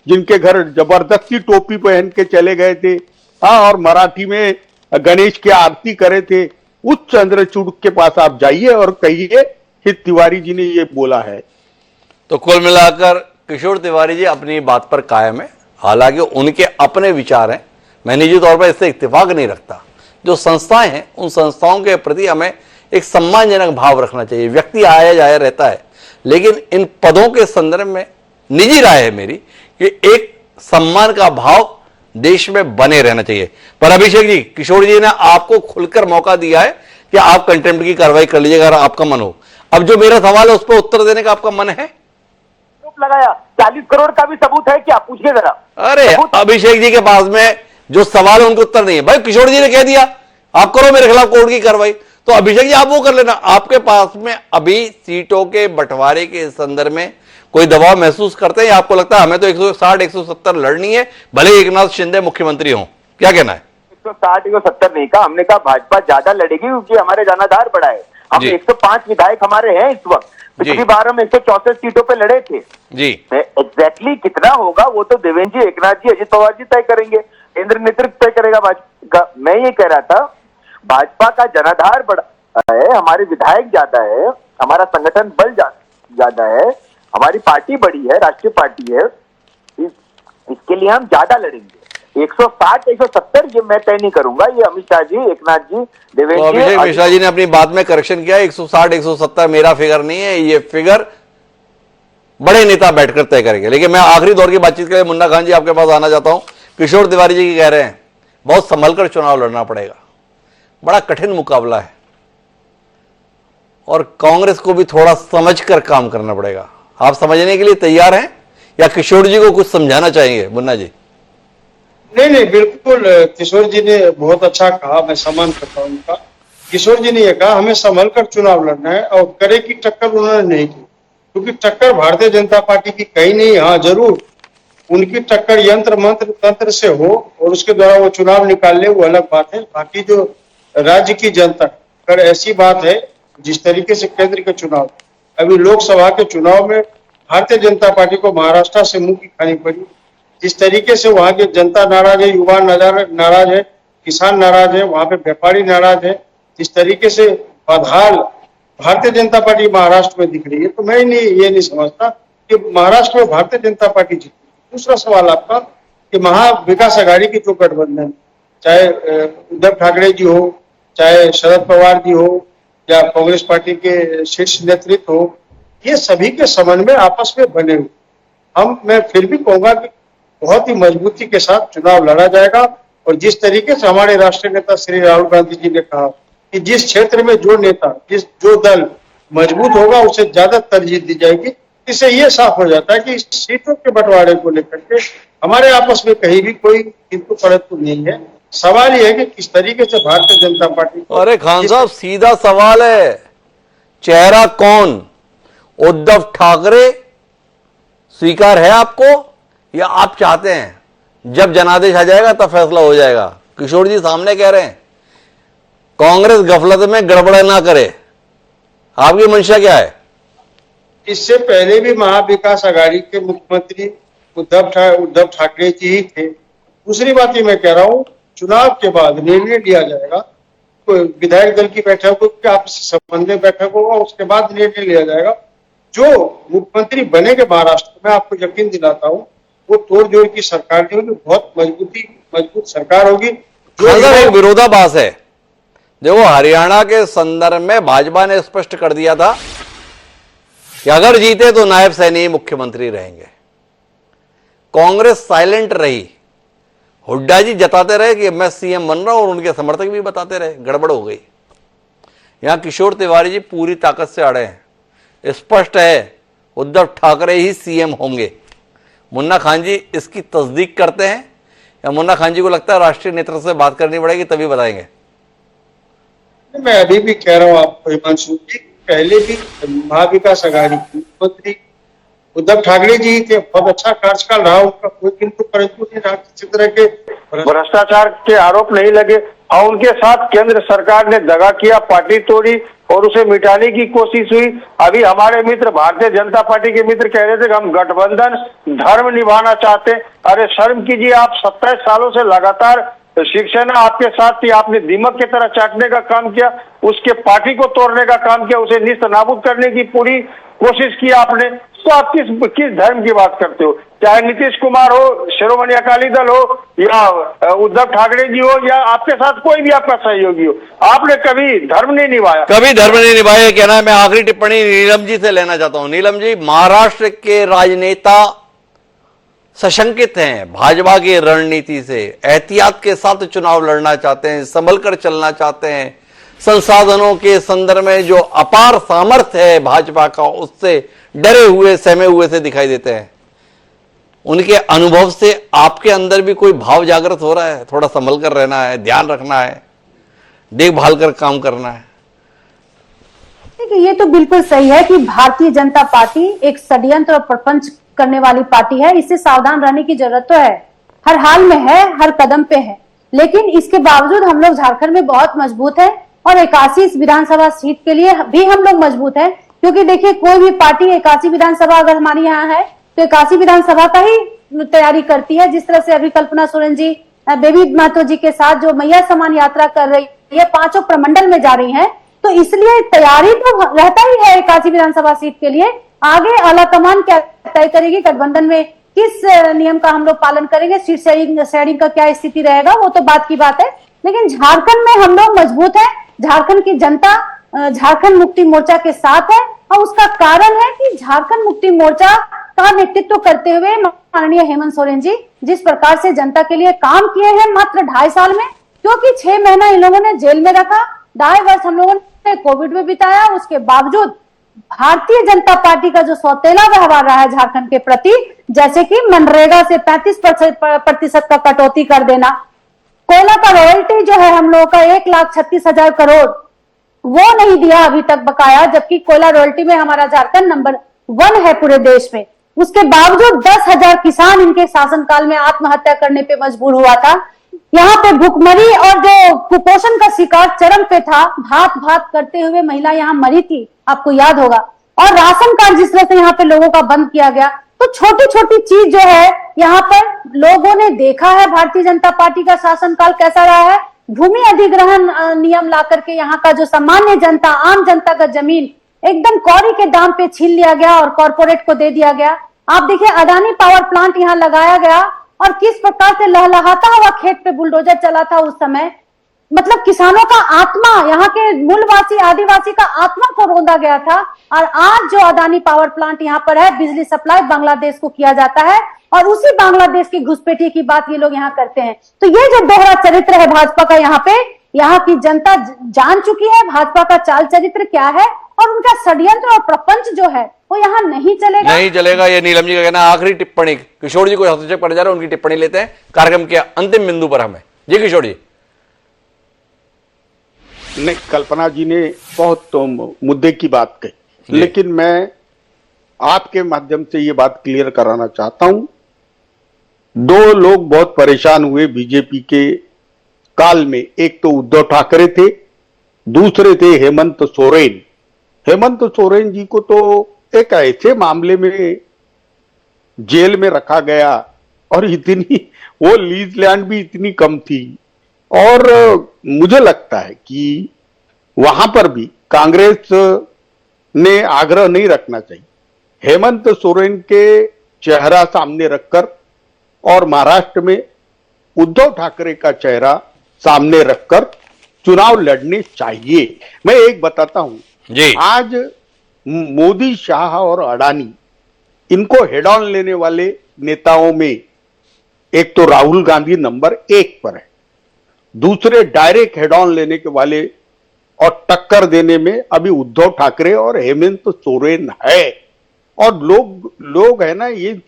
जिनके घर जबरदस्ती टोपी पहन के चले गए थे, और मराठी में गणेश की आरती करे थे, उस चंद्रचूड़ के पास आप जाइए और कहिए कि तिवारी जी ने ये बोला है। तो कुल मिलाकर किशोर तिवारी जी अपनी बात पर कायम है, हालांकि उनके अपने विचार हैं। मैं निजी तौर पर इससे इत्तेफाक नहीं रखता। जो संस्थाएं हैं उन संस्थाओं के प्रति हमें एक सम्मानजनक भाव रखना चाहिए। व्यक्ति आया जाया रहता है, लेकिन इन पदों के संदर्भ में निजी राय है मेरी कि एक सम्मान का भाव देश में बने रहना चाहिए। पर अभिषेक जी, किशोर जी ने आपको खुलकर मौका दिया है कि आप कंटेम्प्ट की कार्रवाई कर लीजिएगा अगर आपका मन हो। अब जो मेरा सवाल है उस पर उत्तर देने का आपका मन है? लगाया 40 करोड़ का भी सबूत है क्या? पूछिए जरा। अरे अभिषेक जी के पास में जो सवाल है उनके उत्तर नहीं है। भाई किशोर जी ने कह दिया आप करो मेरे खिलाफ कोर्ट की कार्रवाई, तो अभिषेक जी आप वो कर लेना। आपके पास में अभी सीटों के बंटवारे के संदर्भ में कोई दबाव महसूस करते हैं या आपको लगता है हमें तो 160, 170 लड़नी है, भले एकनाथ शिंदे मुख्यमंत्री हों? क्या कहना है? 160, 170 नहीं कहा हमने, कहा भाजपा ज्यादा लड़ेगी क्योंकि हमारे जनाधार बड़ा है। हम 105 विधायक हमारे हैं इस वक्त। पिछली बार हम 164 सीटों पे लड़े थे जी। एग्जैक्टली कितना होगा वो तो देवेंद्र जी, एकनाथ जी, अजित पवार जी तय करेंगे, केंद्र नेतृत्व तय करेगा भाजपा का। मैं ये कह रहा था भाजपा का जनाधार बड़ा है, हमारे विधायक ज्यादा है, हमारा संगठन बल ज्यादा है, हमारी पार्टी बड़ी है, राष्ट्रीय पार्टी है, इसके लिए हम ज्यादा लड़ेंगे। 160 170 ये मैं तय नहीं करूंगा, ये अमित शाह जी, एकनाथ जी, तो देवेंद्र अभिषेक जी। मिश्रा जी ने अपनी बात में करेक्शन किया, 160 170 मेरा फिगर नहीं है, ये फिगर बड़े नेता बैठकर तय करेंगे। लेकिन मैं आखिरी दौर की बातचीत के लिए मुन्ना खान जी आपके पास आना चाहता हूं। किशोर तिवारी जी कह रहे हैं बहुत संभल कर चुनाव लड़ना पड़ेगा, बड़ा कठिन मुकाबला है और कांग्रेस को भी थोड़ा समझकर काम करना पड़ेगा। आप समझने के लिए तैयार हैं या किशोर जी को कुछ समझाना चाहेंगे? मुन्ना जी। नहीं, बिल्कुल किशोर जी ने बहुत अच्छा कहा, मैं सम्मान करता हूं उनका। किशोर जी ने यह कहा हमें संभल कर चुनाव लड़ना है और करे की टक्कर उन्होंने नहीं की, क्योंकि टक्कर भारतीय जनता पार्टी की कहीं नहीं। हाँ जरूर उनकी टक्कर यंत्र मंत्र तंत्र से हो और उसके द्वारा वो चुनाव निकाल ले, वो अलग बात है। बाकी जो राज्य की जनता कर ऐसी बात है, जिस तरीके से केंद्र के चुनाव, अभी लोकसभा के चुनाव में भारतीय जनता पार्टी को महाराष्ट्र से मुंह की खानी पड़ी। जिस तरीके से वहां की जनता नाराज है, युवा नाराज है, किसान नाराज है, वहां पे व्यापारी नाराज है, जिस तरीके से बदहाल भारतीय जनता पार्टी महाराष्ट्र में दिख रही है, तो मैं ये नहीं समझता कि महाराष्ट्र में भारतीय जनता पार्टी जीती। दूसरा सवाल आपका कि महाविकास आघाड़ी की जो गठबंधन, चाहे उद्धव ठाकरे जी हो, चाहे शरद पवार जी हो या कांग्रेस पार्टी के शीर्ष नेतृत्व हो, ये सभी के समन्वय आपस में बने हुए। मैं फिर भी कहूंगा कि बहुत ही मजबूती के साथ चुनाव लड़ा जाएगा और जिस तरीके से हमारे राष्ट्रीय नेता श्री राहुल गांधी जी ने कहा कि जिस क्षेत्र में जो नेता जो दल मजबूत होगा उसे ज्यादा तरजीह दी जाएगी। इससे ये साफ हो जाता है कि सीटों के बंटवारे को लेकर के हमारे आपस में कहीं भी कोई किंतु परंतु नहीं है। सवाल यह है कि किस तरीके से भारतीय जनता पार्टी। अरे खान साहब सीधा सवाल है, चेहरा कौन? उद्धव ठाकरे स्वीकार है आपको या आप चाहते हैं जब जनादेश आ जाएगा तब फैसला हो जाएगा? किशोर जी सामने कह रहे हैं कांग्रेस गफलत में गड़बड़ ना करे, आपकी मंशा क्या है? इससे पहले भी महाविकास आघाड़ी के मुख्यमंत्री उद्धव ठाकरे जी ही थे। दूसरी बात ये मैं कह रहा हूं, चुनाव के बाद निर्णय लिया जाएगा, कोई विधायक दल की बैठक होगी, आपसी संबंध में बैठक होगा, उसके बाद निर्णय लिया जाएगा। जो मुख्यमंत्री बनेंगे महाराष्ट्र में, आपको यकीन दिलाता हूं वो तोड़ जोड़ की सरकार नहीं होगी, बहुत मजबूत सरकार होगी। जो एक विरोधाभास है, देखो हरियाणा के संदर्भ में भाजपा ने स्पष्ट कर दिया था कि अगर जीते तो नायब सैनी मुख्यमंत्री रहेंगे। कांग्रेस साइलेंट रही, हुड्डा जी जताते रहे कि मैं सीएम बन रहा हूं और उनके समर्थक भी बताते रहे, गड़बड़ हो गई। यहां किशोर तिवारी जी पूरी ताकत से अड़े हैं, स्पष्ट है उद्धव ठाकरे ही सीएम होंगे। मुन्ना खान जी इसकी तस्दीक करते हैं या मुन्ना खान जी को लगता है राष्ट्रीय नेतृत्व से बात करनी पड़ेगी तभी बताएंगे? मैं अभी भी कह रहा हूं आपको हिमांशु जी, पहले भी महाविकास आघाड़ी के मुख्यमंत्री उद्धव ठाकरे जी थे, बहुत अच्छा कार्यकाल रहा उनका, कोई किंतु परंतु नहीं रहा, किसी तरह के भ्रष्टाचार के आरोप नहीं लगे और उनके साथ केंद्र सरकार ने दगा किया, पार्टी तोड़ी और उसे मिटाने की कोशिश हुई। अभी हमारे मित्र भारतीय जनता पार्टी के मित्र कह रहे थे कि हम गठबंधन धर्म निभाना चाहते। अरे शर्म कीजिए, आप 27 सालों से लगातार शिवसेना आपके साथ थी, आपने दीमक की तरह चाटने का काम किया, उसके पार्टी को तोड़ने का काम किया, उसे निस्त नाबूद करने की पूरी कोशिश की आपने। तो आप किस धर्म की बात करते हो? चाहे नीतीश कुमार हो, शिरोमणि अकाली दल हो या उद्धव ठाकरे जी हो या आपके साथ कोई भी आपका सहयोगी हो, आपने कभी धर्म नहीं निभाया, कभी धर्म नहीं निभाया कहना है। मैं आखिरी टिप्पणी नीलम जी से लेना चाहता हूं। नीलम जी, महाराष्ट्र के राजनेता सशंकित हैं भाजपा की रणनीति से, एहतियात के साथ चुनाव लड़ना चाहते हैं, संभल कर चलना चाहते हैं, संसाधनों के संदर्भ में जो अपार सामर्थ्य है भाजपा का उससे डरे हुए सहमे हुए से दिखाई देते हैं। उनके अनुभव से आपके अंदर भी कोई भाव जागृत हो रहा है? थोड़ा संभल कर रहना है, ध्यान रखना है, देखभाल कर काम करना है। देखिए, ये तो बिल्कुल सही है कि भारतीय जनता पार्टी एक षड्यंत्र और प्रपंच करने वाली पार्टी है, इससे सावधान रहने की जरूरत तो है, हर हाल में है, हर कदम पे है। लेकिन इसके बावजूद हम लोग झारखंड में बहुत मजबूत है और 81 विधानसभा सीट के लिए भी हम लोग मजबूत है, क्योंकि देखिए कोई भी पार्टी 81 विधानसभा अगर हमारी यहाँ है तो 81 विधानसभा का ही तैयारी करती है। जिस तरह से अभी कल्पना सोरेन जी बेबी महतो जी के साथ जो मैया समान यात्रा कर रही है, 5 प्रमंडल में जा रही है, तो इसलिए तैयारी तो रहता ही है 81 विधानसभा सीट के लिए। आगे आलाकमान क्या तय करेगी गठबंधन में किस नियम का हम लोग पालन करेंगे, सीट शेयरिंग का क्या स्थिति रहेगा, वो तो बात की बात है। लेकिन झारखंड में हम लोग मजबूत है, झारखंड की जनता झारखंड मुक्ति मोर्चा के साथ है, और उसका कारण है कि झारखंड मुक्ति मोर्चा का नेतृत्व करते हुए माननीय हेमंत सोरेन जी जिस प्रकार से जनता के लिए काम किए हैं मात्र 2.5 साल में, क्योंकि 6 महीना इन लोगों ने जेल में रखा, 2.5 वर्ष हम लोगों ने कोविड में बिताया, उसके बावजूद भारतीय जनता पार्टी का जो सौतेला व्यवहार रहा है झारखंड के प्रति, जैसे कि मनरेगा से 35% का कटौती कर देना, कोयला का रॉयल्टी जो है हम लोगों का 1,36,000 करोड़ वो नहीं दिया अभी तक बकाया, जबकि कोयला रॉयल्टी में हमारा झारखंड नंबर 1 है पूरे देश में। उसके बावजूद 10,000 किसान इनके शासनकाल में आत्महत्या करने पे मजबूर हुआ था। यहाँ पे भूखमरी और जो कुपोषण का शिकार चरम पे था, भात भात करते हुए महिला यहाँ मरी थी, आपको याद होगा। और राशन कार्ड जिस तरह से यहाँ पे लोगों का बंद किया गया, तो छोटी छोटी चीज जो है यहाँ पर लोगों ने देखा है भारतीय जनता पार्टी का शासनकाल कैसा रहा है। भूमि अधिग्रहण नियम ला करके यहाँ का जो सामान्य जनता, आम जनता का जमीन एकदम कौड़ी के दाम पे छीन लिया गया और कॉर्पोरेट को दे दिया गया। आप देखिए अडानी पावर प्लांट यहाँ लगाया गया और किस प्रकार से लहलहाता हुआ खेत पे बुलडोजर चला था उस समय। मतलब किसानों का आत्मा, यहाँ के मूलवासी आदिवासी का आत्मा को रौंदा गया था। और आज जो अडानी पावर प्लांट यहाँ पर है, बिजली सप्लाई बांग्लादेश को किया जाता है और उसी बांग्लादेश की घुसपैठी की बात ये लोग यहाँ करते हैं। तो ये जो दोहरा चरित्र है भाजपा का, यहाँ पे यहाँ की जनता जान चुकी है भाजपा का चाल चरित्र क्या है, और उनका षड्यंत्र और प्रपंच जो है वो यहाँ नहीं चलेगा। ये नीलम जी का कहना। आखिरी टिप्पणी किशोर जी को हस्तक्षेप करने जा रहे हैं, उनकी टिप्पणी लेते हैं कार्यक्रम के अंतिम बिंदु पर हमें। जी किशोर जी। नहीं, कल्पना जी ने बहुत मुद्दे की बात कही, लेकिन मैं आपके माध्यम से ये बात क्लियर कराना चाहता हूं। 2 लोग बहुत परेशान हुए बीजेपी के काल में, एक तो उद्धव ठाकरे थे, दूसरे थे हेमंत सोरेन। हेमंत सोरेन जी को तो एक ऐसे मामले में जेल में रखा गया, और इतनी वो लीज लैंड भी इतनी कम थी, और मुझे लगता है कि वहां पर भी कांग्रेस ने आग्रह नहीं रखना चाहिए। हेमंत सोरेन के चेहरा सामने रखकर और महाराष्ट्र में उद्धव ठाकरे का चेहरा सामने रखकर चुनाव लड़ने चाहिए। मैं एक बताता हूं जी, आज मोदी, शाह और अडानी, इनको हेड ऑन लेने वाले नेताओं में एक तो राहुल गांधी नंबर 1 पर है, दूसरे डायरेक्ट हेड ऑन लेने के वाले और टक्कर देने में अभी उद्धव ठाकरे और हेमंत सोरेन है। और लोग है ना, ये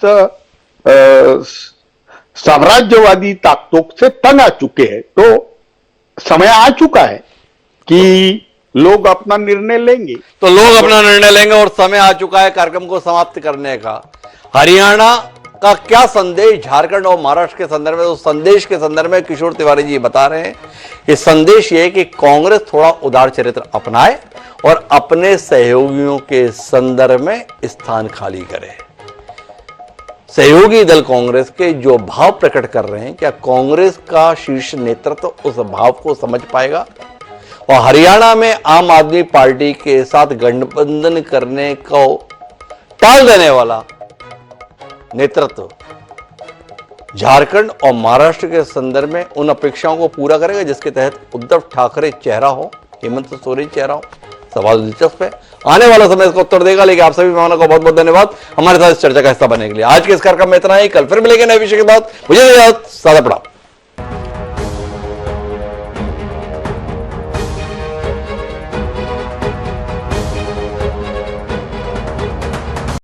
साम्राज्यवादी ताकतों से तंग आ चुके हैं। तो समय आ चुका है कि लोग अपना निर्णय लेंगे, तो लोग अपना निर्णय लेंगे और समय आ चुका है कार्यक्रम को समाप्त करने का। हरियाणा का क्या संदेश झारखंड और महाराष्ट्र के संदर्भ में, उस संदेश के संदर्भ में किशोर तिवारी जी बता रहे हैं। ये संदेश ये है कि कांग्रेस थोड़ा उदार चरित्र अपनाए और अपने सहयोगियों के संदर्भ में स्थान खाली करे। सहयोगी दल कांग्रेस के जो भाव प्रकट कर रहे हैं, क्या कांग्रेस का शीर्ष नेतृत्व उस भाव को समझ पाएगा? और हरियाणा में आम आदमी पार्टी के साथ गठबंधन करने को टाल देने वाला नेतृत्व झारखंड और महाराष्ट्र के संदर्भ में उन अपेक्षाओं को पूरा करेगा जिसके तहत उद्धव ठाकरे चेहरा हो, हेमंत सोरेन चेहरा हो? सवाल दिलचस्प है, आने वाला समय इसका उत्तर देगा। लेकिन आप सभी मेहमानों का बहुत बहुत धन्यवाद हमारे साथ इस चर्चा का हिस्सा बनने के लिए। आज के इस कार्यक्रम में इतना ही, कल फिर मिलेंगे नए विषय के बाद। मुझे सादा पड़ा।